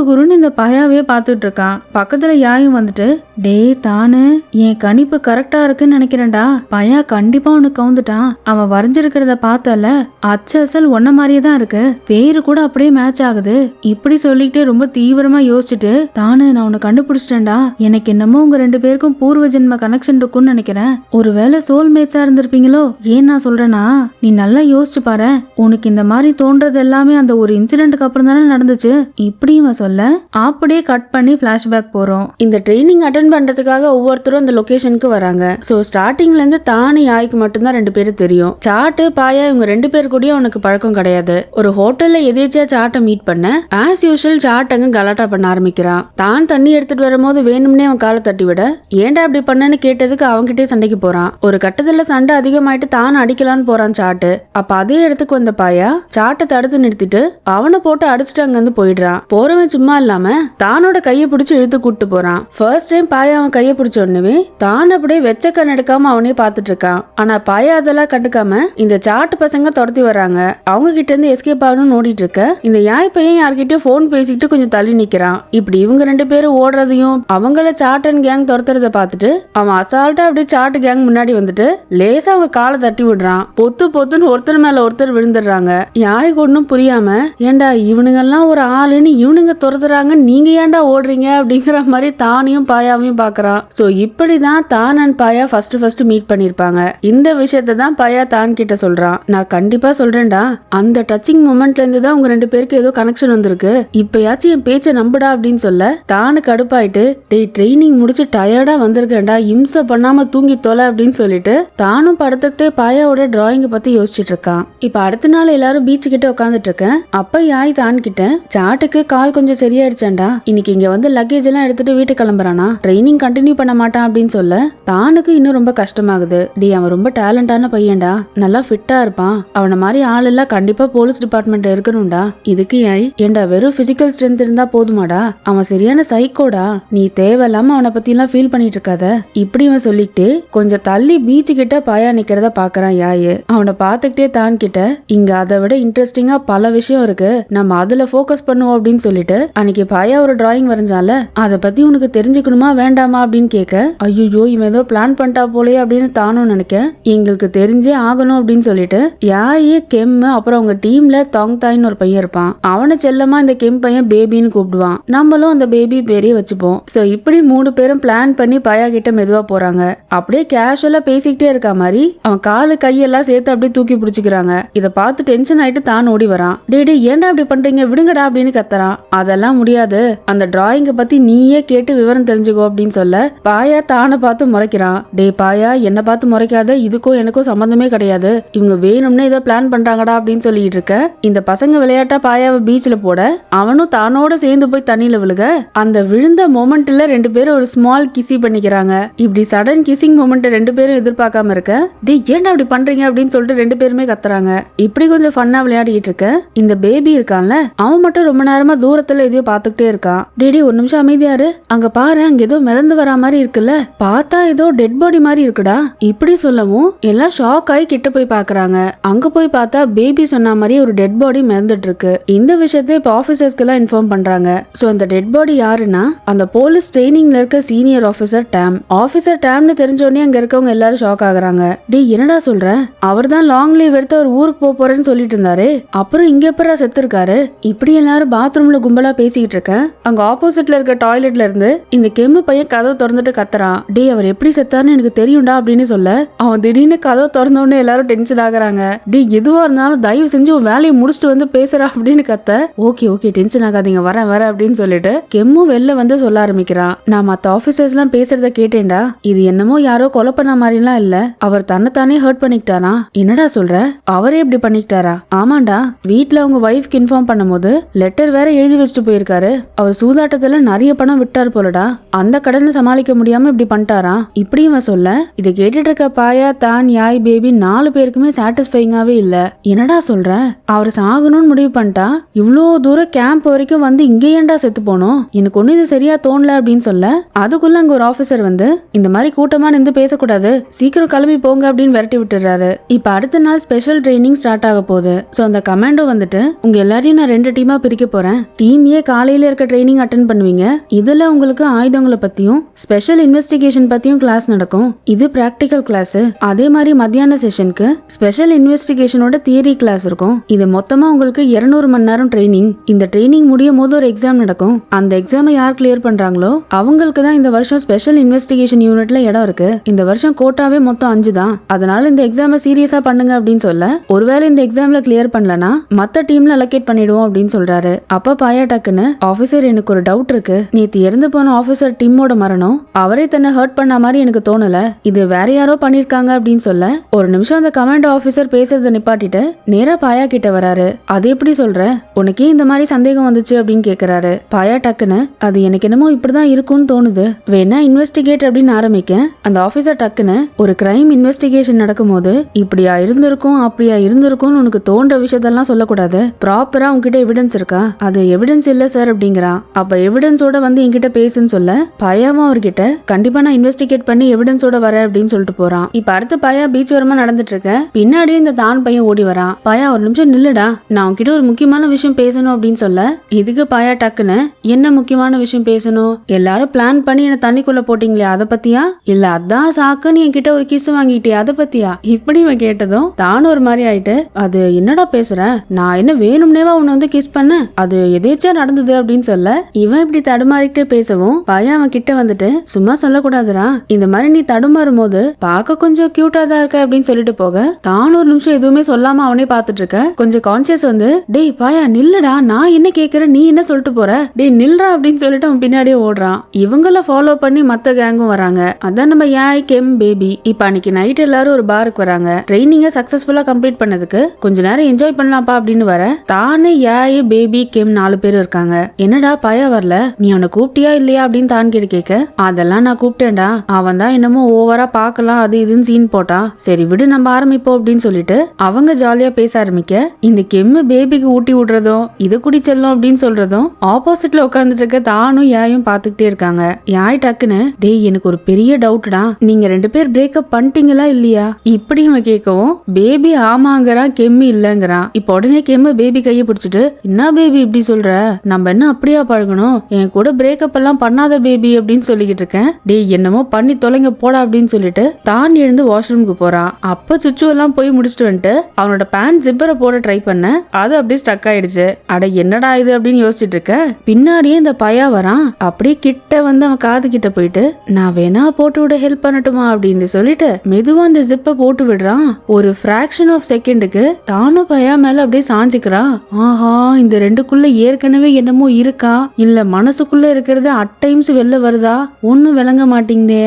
குருன்னு இந்த பாயாவே பாத்துட்டு இருக்கான். பக்கத்துல யாயும் வந்துட்டு டே தானு என் கணிப்பு கரெக்டா இருக்குன்னு நினைக்கிறேன்டா, பையா கண்டிப்பா உனக்கு கவுந்துட்டான், அவன் வரைஞ்சிருக்கிறத பார்த்தல அச்சல் ஒன்ன மாதிரியே தான் இருக்கு, பேரு கூட அப்படியே மேட்ச் ஆகுது. இப்படி சொல்லிக்கிட்டே ரொம்ப தீவிரமா யோசிச்சுட்டு தானு நான் உன்னை கண்டுபிடிச்சிட்டேன்டா, எனக்கு என்னமோ உங்க ரெண்டு பேருக்கும் பூர்வ ஜென்ம கனெக்ஷன் இருக்கும்னு நினைக்கிறேன், ஒருவேளை சோல்மேட்ஸா இருந்திருப்பீங்களோ. ஏன் நான் சொல்றேன்னா நீ நல்லா யோசிச்சு பாரு, உனக்கு இந்த மாதிரி தோன்றது எல்லாமே அந்த ஒரு இன்சிடென்ட்க்கு அப்புறம் தானே நடந்துச்சு. இப்படி இவன் சொல்ல அப்படியே கட் பண்ணி பிளாஷ்பேக் போறோம். இந்த ட்ரைனிங் அட்டென்ட் பண்றதுக்காக ஒவ்வொருத்தரும் அந்த லொகேஷனுக்கு வராங்க. சோ ஸ்டார்டிங்ல இருந்து தானு யாய்க்கு மட்டும்தான் ரெண்டு பேரும் தெரியும். சாட்டு பாயா இவங்க ரெண்டு பேர் கூடயும் அவனுக்கு பழக்கம் கிடையாது. ஒரு ஹோட்டல்ல எதேச்சியா சாட்டை மீட் பண்ண ஆஸ் யூஷுவல் சாட் அங்க கலாட்டா பண்ண ஆரம்பிக்கிறான். தான் தண்ணி எடுத்துட்டு வரும்போது வேணும்னே அவன் காலை தட்டி விட ஏன்டா அப்படி பண்ணன்னு கேட்டதுக்கு அவன்கிட்டே சண்டைக்கு போறான். ஒரு கட்டத்துல சண்டை அதிகமாயிட்டு தான் அடிக்கலான்னு போறான் சாட்டு. அப்ப அதே இடத்துக்கு வந்த பாயா சாட்டை தடுத்து நிறுத்திட்டு அவனை போட்டு அடிச்சுட்டு அங்க இருந்து போயிடுறான். போறவன் சும்மா இல்லாம தானோட கையை பிடிச்சு இழுத்து கூட்டு போறான். ஃபர்ஸ்ட் டைம் பாயா அவன் கையை பிடிச்ச உடனே தான் அப்படியே வெச்ச கண் எடுக்காம அவனே பாத்துட்டு இருக்கான். ஆனா பாயா அதெல்லாம் கண்டுக்காம இந்த சாட்டு பசங்க துரத்தி வர்றாங்க. அவங்க கிட்ட இருந்து எஸ்கேப் ஆகணும்னு ஓடிட்டு இருக்க இந்த யாய் பையன் யார்கிட்டயும் போன் பேசிட்டு கொஞ்சம் தள்ளி நிக்கிறான். இப்படி இவங்க ரெண்டு பேரும் ஓடுறதையும் அவங்கள சாட்டன் கேங் துரத்துறத பாத்துட்டு அவன் அசால்ட்டா அப்படியே சாட்டு கேங் முன்னாடி வந்துட்டு லேசா அவங்க காலை தட்டி விடுறான். பொத்துன்னு ஒருத்தர் மேல ஒருத்தர் விழுந்துடுறாங்க. யாய்க்கு ஒன்னும் புரியாம ஏண்டா இவனுங்க எல்லாம் ஒரு ஆளுன்னு இவனுங்க துரத்துறாங்க, நீங்க ஏன்டா ஓடுறீங்க அப்படிங்கிற மாதிரி தானையும் பாயாவையும் பாக்குறான். சோ இப்படிதான் தான் அண்ட் பாயா ஃபர்ஸ்ட் மீட் பண்ணிருப்பாங்க. இந்த விஷயத்த தான் பாயா தான் கிட்ட சொல்றான். நான் கண்டிப்பா சொல்றேன்டா, அந்த டச்சிங் மொமெண்ட்ல இருந்து தான் உங்க ரெண்டு பேருக்கு ஏதோ கனெக்ஷன் வந்திருக்கு, இப்பயாச்சும் என் பேச்ச நம்புடா அப்படின்னு சொல்ல தானு கடுப்பாயிட்டு டேய் ட்ரைனிங் முடிச்சு டயர்டா வந்திருக்கேன்டா, இம்சை பண்ணாம தூங்கி தொலை அப்படின்னு சொல்லிட்டு தானும் படுத்துக்கிட்டே பாயாவோட டிராயிங்க பத்தி யோசிச்சுட்டு இருக்கான். இப்ப அடுத்த நாள் எல்லாரும் பீச் கிட்ட உட்காந்துட்டு இருக்கேன். அப்ப யாய் தான் கிட்ட சாட்டுக்கு கால் கொஞ்சம் சரியாயிடுச்சாண்டா, இன்னைக்கு இங்க வந்து லக்கேஜ் எல்லாம் எடுத்துட்டு வீட்டுக்கு கிளம்புறானா, ட்ரைனிங் கண்டினியூ பண்ண மாட்டான் அப்படின்னு சொல்ல தானுக்கு இன்னும் ரொம்ப கஷ்டமாகுது. டி அவன் ரொம்ப டேலண்டான பையன்டா, நல்லா ஃபிட்டா இருப்பான், அவன மாதிரி ஆள் எல்லாம் கண்டிப்பா போலீஸ் டிபார்ட்மெண்ட் இருக்கணும்டா. இதுக்கு யாய் ஏண்டா வெறும் பிசிக்கல் ஸ்ட்ரென்த் இருந்தா போதுமாடா, அவன் சரியான சைக்கோடா, நீ தேவையில்லாம அவனை பத்தி எல்லாம் ஃபீல் பண்ணிட்டு இருக்காத. இப்படி அவன் சொல்லிட்டு கொஞ்சம் தள்ளி பீச் கிட்ட பாயா நிக்கிறத பாக்குறான் யாய். அவனை பாத்துக்கிட்டே தான் கிட்ட இங்க அதை விட இன்ட்ரெஸ்டிங்கா பல விஷயம் இருக்கு, நம்ம அதுல போக்கஸ் பண்ணுவோம் அப்படின்னு சொல்லிட்டு அன்னைக்கு பாயா ஒரு டிராயிங் வரைஞ்சால அதை பத்தி உனக்கு தெரிஞ்சுக்கணுமா வேண்டாமா அப்படின்னு கேட்க ஐயோ இவன் ஏதோ பிளான் பண்ணிட்டா போலே அப்படின்னு தானும் நினைக்க எங்களுக்கு தெரிஞ்சே ஆகணும் அப்படின்னு சொல்லிட்டு யாயே கெம் அப்புறம் அவங்க டீம்ல தாங் தாய்னு ஒரு பையன் இருப்பான், அவனை செல்லமா இந்த கெம் பையன் பேபின்னு கூப்பிடுவான், நம்மளும் அந்த பேபி பேரையே வச்சுப்போம். சோ இப்படி மூணு பேரும் பிளான் பண்ணி பாயா கிட்ட மெதுவா போறாங்க. அப்படியே கேஷுவலா பேசிக்கிட்டே இருக்க மாதிரி அவன் காலு கையெல்லாம் சேர்த்து அப்படியே தூக்கி பிடிச்சிக்கிறாங்க. இதை பார்த்து டென்ஷன் ஆயிட்டு தான் ஓடி வரான். டே ஏன்டா அப்படி பண்றீங்க விடுங்கடா அப்படின்னு கத்துறான். அதெல்லாம் முடியாது, அந்த டிராயிங்க பத்தி நீயே கேட்டு விவரம் தெரிஞ்சுக்கோ அப்படின்னு சொல்ல பாயா தானை பார்த்து முறைக்கிறான். டே பாயா என்ன பார்த்து முறைக்காத, இதுக்கும் எனக்கும் சம்பந்தமே கிடையாது, இவங்க வேணும்னு ஏதோ பிளான் பண்றாங்கடா அப்படின்னு சொல்லிட்டு இருக்க இந்த பசங்க விளையாட்டா பாயாவை பீச்ல போட அவனும் தானோட சேர்ந்து போய் தண்ணியில விழுக அந்த விழுந்த மொமெண்ட்ல ரெண்டு பேரும் ஒரு ஸ்மால் கிசி பண்ணிக்கிறாங்க. இப்படி சடன் கிசிங் மொமெண்ட் ரெண்டு பேரும் எதிர்பார்க்காம இருக்க டே ஏன்டா அப்படி பண்றீங்க அப்படின்னு சொல்லிட்டு ரெண்டு பேருமே கத்துறாங்க. இப்படி கொஞ்சம் ஃபன்னா விளையாடிட்டு இருக்க இந்த பேபி இருக்கான்ல அவன் மட்டும் ரொம்ப நேரமா தூரத்துல எதையோ பாத்துக்கிட்டே இருக்கான். டேடி ஒரு நிமிஷம் அமைதியாரு, அங்க பாரு அங்க ஏதோ மிதந்து வரா மாதிரி இருக்குல்ல, பார்த்தா ஏதோ டெட் பாடி மாதிரி இருக்குடா. இப்படி சொல்லவும் எல்லாம் ஷாக் ஆகி கிட்ட போய் பாக்குறாங்க. அங்க போய் பார்த்தா பேபி சொன்ன மாதிரி ஒரு டெட் பாடி மிதந்துட்டு இருக்கு. இந்த விஷயத்தை இப்ப ஆபீசர்ஸ்க்கு எல்லாம் இன்ஃபார்ம் பண்றாங்க. சோ அந்த டெட் பாடி யாருன்னா அந்த போலீஸ் ட்ரைனிங்ல இருக்க சீனியர் ஆபீசர் டேம். ஆபீசர் டேம்னு தெரிஞ்ச உடனே அங்க இருக்கவங்க எல்லாரும் ஷாக் ஆகுறாங்க. டே என்னடா சொல்ற, அவர் தான் லாங் லீவ் எடுத்து ஒரு ஊருக்கு போறேன்னு செத்துட்டாருன்னு சொல்லிட்டு இருந்தாரு, அப்புறம் இங்க எப்பரா செத்து இருக்காரு? இப்படி எல்லாரும் பாத்ரூம்ல கும்பலா பேசிக்கிட்டு இருக்க அங்க ஆப்போசிட்ல இருக்க டாய்லெட்ல இருந்து இந்த கெம்மு பையன் கதவை திறந்துட்டு கத்துறான். டே அவர் எப்படி செத்தாருன்னு எனக்கு தெரியும்டா அப்படின்னு சொல்ல அவன் திடீர்னு கதவை திறந்த உடனே எல்லாரும் டென்ஷன் ஆகுறாங்க. டே எதுவா இருந்தாலும் தயவு செஞ்சு உன் வேலையை முடிச்சுட்டு வந்து பேசுறா அப்படின்னு கத்த. ஓகே ஓகே டென்ஷன் ஆகாதீங்க வரேன் அப்படின்னு சொல்லிட்டு கெம்மு வெளில வந்து சொல்ல ஆரம்பிக்கிறான். நான் மத்த ஆபீசர்ஸ் எல்லாம் பேசுறத கேட்டேன்டா, இது என்னமோ யாரோ கொலை பண்ண மாதிரிலாம் இல்ல, அவர் தன்னைத்தானே ஹர்ட் பண்ணிக்கிட்டாரா. என்னடா சொல்ற? அவரே இப்படி பண்ணிக்கிட்டாரா? ஆமாண்டா, வீட்டுல அவங்க வைஃப்க்கு இன்ஃபார்ம் பண்ணும்போது லெட்டர் வேற எழுதி வச்சுட்டு போயிருக்காரு. அவர் சூதாட்டத்துல நிறைய பணம் விட்டாரு போலடா, அந்த கடனை சமாளிக்க முடியாம இப்படி பண்ணிட்டாரா இப்படி இவன் சொல்ல இதை கேட்டுட்டு இருக்க பாயா தான் யாய் பேபி 4 பேருக்குமே சாட்டிஸ்ஃபைங்காவே இல்ல. என்னடா சொல்ற? அவர் சாகணும்னு முடிவு பண்ணிட்டா இவ்வளோ தூரம் கேம்ப் வரைக்கும் வந்து இங்கே ஏன்டா செத்து போனோம், எனக்கு ஒண்ணு இது சரியா தோணல அப்படின்னு சொல்ல அதுக்குள்ள அங்க ஒரு ஆபீசர் வந்து இந்த மாதிரி கூட்டமா நின்று பேசக்கூடாது, சீக்கிரம் கிளம்பி போங்க அப்படின்னு விரட்டி விட்டுறாரு. இப்ப அடுத்த நாள் ஸ்பெஷல் ட்ரைனிங் ஸ்டார்ட் ஆக போகுது. சோ அந்த கமாண்டோ வந்துட்டு உங்க எல்லாரையும் நான் 2 டீமா பிரிக்க போறேன், டீம் ஏ காலையில இருக்க ட்ரைனிங் அட்டென்ட் பண்ணுவீங்க, இதுல உங்களுக்கு ஆயுதங்களை பத்தியும் ஸ்பெஷல் இன்வெஸ்டிகேஷன் பத்தியும் கிளாஸ் நடக்கும், இது பிராக்டிகல் கிளாஸ். அதே மாதிரி மத்தியான செஷனுக்கு ஸ்பெஷல் இன்வெஸ்டிகேஷனோட தியரி கிளாஸ் இருக்கும். இது மொத்தமா உங்களுக்கு 200 மணி நேரம் ட்ரைனிங். இந்த ட்ரைனிங் முடியும் போது ஒரு எக்ஸாம் நடக்கும். அந்த எக்ஸாமை யார் கிளியர் பண்றாங்களோ அவங்களுக்கு தான் இந்த வருஷம் ஸ்பெஷல் இன்வெஸ்டிகேஷன் யூனிட்ல இடம் இருக்கு. இந்த வருஷம் கோட்டாவே மொத்தம் 5 தான், அதனால இந்த எக்ஸாமை சீரியஸா பண்ணுங்க அப்படின்னு சொல்ல ஒருவேளை இந்த எக்ஸாம்ல கிளியர் பண்ணலனா மத்த டீம்ல அலோகேட் பண்ணிடுவோம் அப்படின்னு சொல்றாரு. அப்ப பாயா டக்குன்னு ஆபீசர் எனக்கு ஒரு டவுட் இருக்கு, நேத்து இறந்து போன ஆபீசர் டிம்மோட மரணம் அவரே தன்னை ஹர்ட் பண்ண மாதிரி எனக்கு தோணல, இது வேற யாரோ பண்ணிருக்காங்க அப்படின்னு சொல்ல ஒரு நிமிஷம் அந்த கமாண்டோ ஆபீசர் பேசுறத நிப்பாட்டிட்டு நேரா பாயா கிட்ட வராரு. அது எப்படி சொல்ற, உனக்கே இந்த மாதிரி சந்தேகம் வந்துச்சு அப்படின்னு கேக்குறாரு. பாயா டக்குன்னு அது எனக்கு என்னமோ இப்படிதான் இருக்கும்னு தோணுது, வேணா இன்வெஸ்டிகேட் அப்படின்னு ஆரம்பிக்க அந்த ஆபீசர் டக்குன்னு ஒரு கிரைம் இன்வெஸ்டிகேஷன் நடக்கும் போது இப்படியா இருந்திருக்கும் அப்படியா இருந்திருக்கும்னு உனக்கு தோன்ற விஷயத்தெல்லாம் சொல்லக்கூடாது, ப்ராப்பரா உங்ககிட்ட எவிடன்ஸ் இருக்கா? அது எவிடன்ஸ் இல்ல சார் அப்படிங்கிறான். அப்ப எவிடன்ஸோட வந்து என்கிட்ட பேசுன்னு சொல்ல பாயாவும் அவர்கிட்ட கண்டிப்பா நான் இன்வெஸ்டிகேட் பண்ணி எவிடன்ஸோட வரேன் அப்படின்னு சொல்லிட்டு போறான். இப்ப அடுத்து பாயா பீச் ஓரமா நடந்துட்டு இருக்க பின்னாடியே இந்த தான் பையன் ஓடி வரான். பாயா ஒரு நிமிஷம் நில்லுடா, நான் உன்கிட்ட ஒரு முக்கியமான விஷயம் பேசணும் அப்படின்னு சொல்ல இதுக்கு பாயா டக்குன்னு என்ன முக்கியமான விஷயம் பேசணும், எல்லாரும் பிளான் பண்ணி என்ன தண்ணிக்குள்ள போட்டீங்களே அதை பத்தியா, இல்ல அதான் சாக்குன்னு என்கிட்ட ஒரு கிஸ் வாங்கிட்டே அதை பத்தியா? இப்படி இவன் கேட்டதும் தான் ஒரு மாதிரி ஆயிட்டு அது என்னடா பேசுற, நான் என்ன வேணும்னேவா உன்னை வந்து கிஸ் பண்ண, அது எதேச்சா நடந்தது அப்படின்னு சொல்ல இவன் இப்படி தடுமாறிக்கிட்டே பேசவும் பாயா அவன் கிட்ட வந்துட்டு சும்மா சொல்லக்கூடாதுரா, இந்த மாதிரி நீ தடுமாறும் போது பார்க்க கொஞ்சம் கியூட்டா தான் இருக்க அப்படின்னு சொல்லிட்டு போக தான் ஒரு நிமிஷம் எதுவுமே சொல்லாம அவனே பாத்துட்டு இருக்க. கொஞ்சம் கான்சியஸ் வந்து டேய் பாயா நில்லுடா, நான் என்ன கேக்குறேன் நீ என்ன சொல்லிட்டு போற, டேய் நில்றா அப்படின்னு சொல்லிட்டு அவன் பின்னாடியே ஓடுறான். இவங்கள ஃபாலோ பண்ணி மத்த கேங்கும் வராங்க. அதான் நம்ம யாய் கெம் பேபி. இப்ப அன்னைக்கு நைட் எல்லாரும் ஒரு பாருக்கு வராங்க. ட்ரைனிங்க சக்சஸ்ஃபுல்லா கம்ப்ளீட் பண்ணதுக்கு கொஞ்ச நேரம் என்ஜாய் பண்ணலாம்ப்பா அப்படின்னு வர தானே யாய் பேபி கெம் 4 பேர் இருக்காங்க. என்னடா பாயா வரல, நீ அவனை கூப்பிட்டியா இல்லையா அப்படின்னு தான் கேட்க அதெல்லாம் நான் கூப்பிட்டேன்டா, அவன் தான் என்னமோ ஓவரா பாக்கலாம் அது இதுன்னு சீன் போட்டா, சரி விடு நம்ம ஆரம்பிப்போம் அப்படின்னு சொல்லிட்டு அவங்க ஜாலியா பேச ஆரம்பிக்க இந்த கெம்மு பேபிக்கு ஊட்டி விடுறதும் இது குடி செல்லும் அப்படின்னு சொல்றதும் ஆப்போசிட்ல உட்காந்துட்டு இருக்க தானும் யாயும் பாத்துக்கிட்டே இருக்காங்க. யாய் டக்குன்னு டேய் எனக்கு ஒரு பெரிய டவுட்டா, நீங்க 2 பேர் பிரேக்கப் பண்ணிட்டீங்களா இல்லையா இப்படி அவன் கேட்கவும் பேபி ஆமாங்கிறான் கெம்மு இல்லங்கிறான். இப்ப உடனே கெம்மு பேபி கையை பிடிச்சிட்டு என்ன பேபி இப்படி சொல்ற, நம்ம என்ன அப்படியா பழகணும், என் கூட பிரேக்கப் எல்லாம் பண்ணாத பேபி அப்படின்னு சொல்லிக்கிட்டு இருக்கேன், டேய் என்னமோ பண்ணி தொலைங்க போடா அப்படின்னு சொல்லிட்டு தான் எழுந்து வாஷ்ரூமுக்கு போறான். அப்ப சுச்சு எல்லாம் போய் முடிச்சுட்டு வந்துட்டு அவனோட பேண்ட் ஜிப்பரை போட ட்ரை பண்ண அது அப்படியே ஸ்டக் ஆயிடுச்சு. அட என்னடா இது அப்படின்னு யோசிச்சுட்டு இருக்க பின்னாடியே இந்த பையா வரான். அப்படியே கிட்ட வந்து அவன் காது கிட்ட போயிட்டு நான் வேணா போட்டு விட ஹெல்ப் பண்ணட்டுமா அப்படின்னு சொல்லிட்டு மெதுவா அந்த ஜிப்பை போட்டு விடுறான். ஒரு ஃபிராக்ஷன் ஆஃப் செகண்டுக்கு தானும் பையா மேல அப்படியே சாஞ்சிக்கிறான். ஆஹா இந்த 2க்குள்ள ஏற்கனவே என்னமோ இருக்கா இல்ல மனசுக்குள்ள இருக்கிறது அட் டைம்ஸ் வெளில வருதா ஒன்னும் விளங்க மாட்டேங்குதே.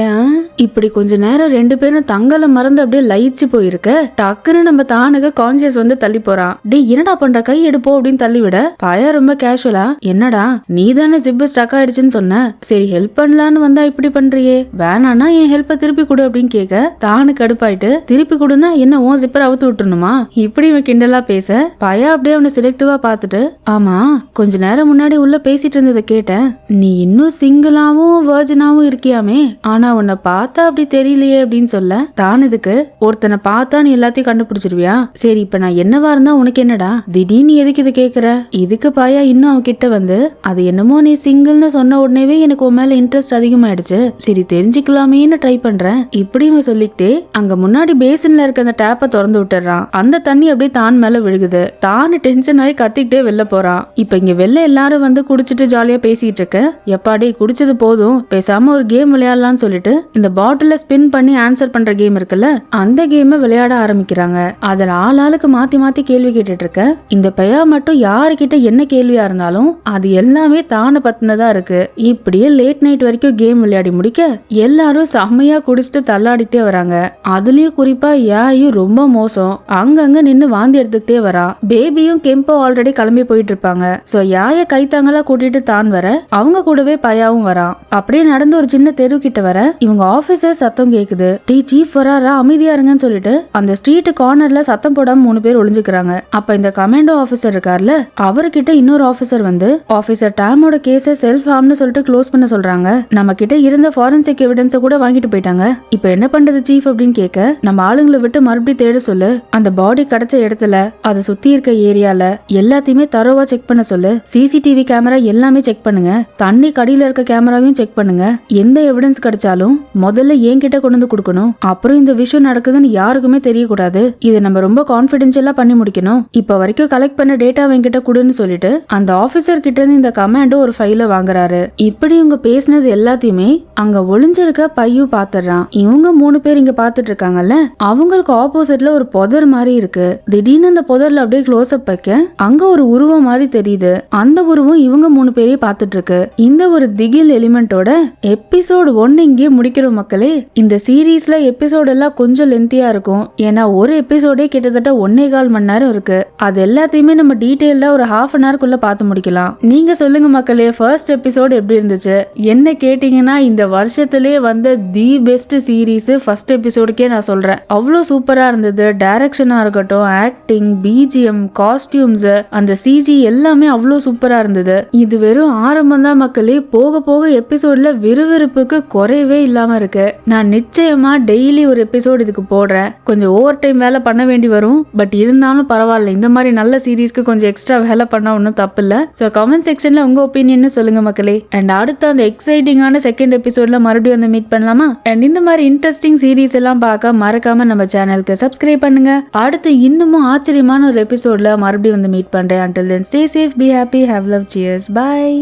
இப்படி கொஞ்ச நேரம் 2 பேரும் தங்களை மறந்து அப்படியே லயிச்சு போயிருக்க டக்குன்னு நம்ம தானுக்கு கான்சியஸ் வந்து தள்ளி போறான். டே என்னடா பண்ற கை எடுப்போ அப்படின்னு தள்ளி விட பாயா ரொம்ப கேஷுவலா என்னடா நீ தானே ஜிப்பு ஸ்டக் ஆயிடுச்சுன்னு சொன்ன, சரி ஹெல்ப் பண்ணலான்னு வந்தா இப்படி பண்றியே, வேணானா என் ஹெல்ப்பை திருப்பி கொடு அப்படின்னு கேட்க தானு கடுப்பாயிட்டு திருப்பி கொடுனா என்ன உன் ஜிப்பரை அவுத்து விட்டுணுமா இப்படி இவன் கிண்டலா பேச பாயா அப்படியே அவனை செலக்டிவா பாத்துட்டு ஆமா கொஞ்ச நேரம் முன்னாடி உள்ள பேசிட்டு இருந்ததை கேட்டேன், நீ இன்னும் சிங்கிளாவும் வர்ஜினாவும் இருக்கியாமே, ஆனா உன்னை பார்த்தா அப்படி தெரியலையே அப்படின்னு சொல்ல தான் இதுக்கு ஒருத்தனை பார்த்தா நீ எல்லாத்தையும் கண்டுபிடிச்சிருவியா, சரி இப்ப நான் என்னவா இருந்தா உனக்கு என்னடா திடீர்னு எதுக்கு இதை கேக்குற. இதுக்கு பாயா இன்னும் அவன் கிட்ட வந்து அது என்னமோ நீ சிங்கிள்னு சொன்ன உடனேவே எனக்கு உன் மேல இன்ட்ரெஸ்ட் அதிகமாயிடுச்சு, சரி தெரிஞ்சுக்கலாமேன்னு ட்ரை பண்றேன் இப்படி இவன் சொல்லிக்கிட்டே அங்க முன்னாடி பேசன்ல இருக்க அந்த டேப்பை திறந்து விட்டுறான். அந்த தண்ணி தண்ணி அப்படியே தான் மேல விழுகுது. தான் டென்ஷன் ஆகி கத்திக்கிட்டே வெளில போறான். இப்ப இங்க வெளில எல்லாரும் வந்து குடிச்சிட்டு ஜாலியா பேசிட்டு இருக்க. எப்பாடி குடிச்சது போதும், பேசாம ஒரு கேம் விளையாடலாம்னு சொல்லிட்டு இந்த பாட்டில ஸ்பின் பண்ணி ஆன்சர் பண்ற கேம் இருக்குல்ல, அந்த கேமை விளையாட ஆரம்பிக்கிறாங்க. அதுல ஆளாளுக்கு மாத்தி மாத்தி கேள்வி கேட்டுட்டு இருக்க. இந்த பையா மட்டும் யாருக்கிட்ட என்ன கேள்வியா இருந்தாலும் அது எல்லாமே தான பத்தினதா இருக்கு. இப்படியே லேட் நைட் வரைக்கும் கேம் விளையாடி முடிக்க எல்லாரும் செம்மையா குடிச்சிட்டு தள்ளாடிட்டே வராங்க. அதுலயும் குறிப்பா யாயும் ரொம்ப மோசம், அங்கங்க நின்னு வாந்தி எடுத்துக்கிட்டே வரா. பேபியும் கெம்போ ஆல்ரெடி கிளம்பி போயிட்டு இருப்பாங்க. சோ யாய கைத்தாங்களா கூட்டிட்டு தான் வர அவங்க கூடவே பையாவும் வரான். அப்படியே நடந்து ஒரு சின்ன தெரு கிட்ட வர இவங்க ஆபீசர் சத்தம் கேக்குது. டீ சீஃப் வராரா, அமைதியா இருங்கன்னு சொல்லிட்டு அந்த ஸ்ட்ரீட் கார்னர்ல சத்தம் போடாம 3 பேர் ஒளிஞ்சுக்கிறாங்க. அப்ப இந்த கமாண்டோ ஆபீசர் இருக்கார்ல, அவர்கிட்ட இன்னொரு ஆபீசர் வந்து ஆபீசர் டாமோட கேஸை செல்ஃப் ஹார்ம்னு சொல்லிட்டு க்ளோஸ் பண்ண சொல்றாங்க. நம்ம கிட்ட இருந்த ஃபாரன்சிக் எவிடன்ஸ் கூட வாங்கிட்டு போயிட்டாங்க. இப்ப என்ன பண்றது சீஃப் அப்படின்னு கேட்க, நம்ம ஆளுங்களை விட்டு மறுபடியும் தேட சொல்லு. அந்த பாடி கிடைச்ச இடத்துல அதை சுத்தி இருக்க ஏரியால எல்லாத்தையுமே தரோவா செக் பண்ண சொல்லு. சிசிடிவி கேமரா எல்லாமே செக் பண்ணுங்க. தண்ணி கடியில இருக்க கேமராவையும் செக் பண்ணுங்க. எந்த எவிடன்ஸ் கிடைச்சாலும் முதல்ல என்கிட்ட கொண்டு வந்து கொடுக்கணும். அப்புறம் இந்த விஷயம் நடக்குதுன்னு யாருக்குமே தெரியக்கூடாது. இதை நம்ம ரொம்ப கான்பிடென்ஷியலா பண்ணி முடிக்கணும். இப்ப வரைக்கும் கலெக்ட் பண்ண டேட்டா என்கிட்ட கொடுன்னு சொல்லிட்டு அந்த ஆபீசர் கிட்ட இருந்து இந்த கமாண்டோ ஒரு ஃபைல வாங்குறாரு. இப்படி இவங்க பேசினது எல்லாத்தையுமே அங்க ஒளிஞ்சிருக்க பையு பாத்துறான். இவங்க 3 பேர் இங்க பாத்துட்டு இருக்காங்கல்ல, அவங்களுக்கு ஆப்போசிட்ல ஒரு புதர் மாதிரி இருக்கு. திடீர்னு அந்த புதர்ல அப்படியே க்ளோஸ் அப் வைக்க அங்க ஒரு உருவம் மாதிரி தெரியுது. அந்த உருவம் இவங்க 3 பேரையும் பாத்துட்டு இருக்கு. இந்த ஒரு திகில் எலிமெண்டோட எபிசோட் 1 இங்கே முடிக்கிறோம் மக்களே. இந்த சீரீஸ்ல எபிசோட் எல்லாம் கொஞ்சம் லென்த்தியா இருக்கும். ஏன்னா ஒரு எபிசோடே கிட்டத்தட்ட 1.25 மணி நேரம் இருக்கு. அது எல்லாத்தையுமே நம்ம டீடைல்டா ஒரு ½ அன் ஹவர்க்குள்ள பார்த்து முடிக்கலாம். நீங்க சொல்லுங்க மக்களே, ஃபர்ஸ்ட் எபிசோட் எப்படி இருந்துச்சு? என்ன கேட்டீங்கன்னா இந்த வருஷத்திலேயே வந்த தி பெஸ்ட் சீரீஸ் ஃபர்ஸ்ட் எபிசோடுக்கே நான் சொல்றேன். அவ்வளோ சூப்பரா இருந்தது. டைரக்ஷனா இருக்கட்டும், ஆக்டிங், பிஜிஎம், காஸ்டியூம்ஸ், அந்த சிஜி எல்லாமே அவ்வளோ சூப்பரா இருந்தது. இது வெறும் ஆரம்பம் தான் மக்களே. போக போக எபிசோட்ல விறுவிறுப்புக்கு குறையவே இல்லாம இருக்கு. நான் நிச்சயமா டெய்லி ஒரு எபிசோட் இதுக்கு போடுறேன். கொஞ்சம் ஓவர் டைம் வேலை பண்ண வேண்டி வரும், பட் இருந்தாலும் பரவாயில்ல. இந்த மாதிரி நல்ல சீரீஸ்க்கு கொஞ்சம் எக்ஸ்ட்ரா வேலை பண்ணா ஒன்றும் தப்பு இல்ல. ஸோ கமெண்ட் செக்ஷன்ல உங்க ஒப்பீனியன் சொல்லுங்க மக்களே. அண்ட் அடுத்த அந்த எக்ஸைட்டிங்கான செகண்ட் எபிசோட்ல மறுபடியும் வந்து மீட் பண்ணலாமா? அண்ட் இந்த மாதிரி இன்ட்ரெஸ்டிங் சீரீஸ் எல்லாம் பார்க்க மறக்காம நம்ம சேனலுக்கு சப்ஸ்கிரைப் பண்ணுங்க. அடுத்து இன்னமும் ஆச்சரியமான ஒரு எபிசோட்ல மறுபடியும் வந்து மீட் பண்றேன். Until then, stay safe, be happy, have love, cheers, bye.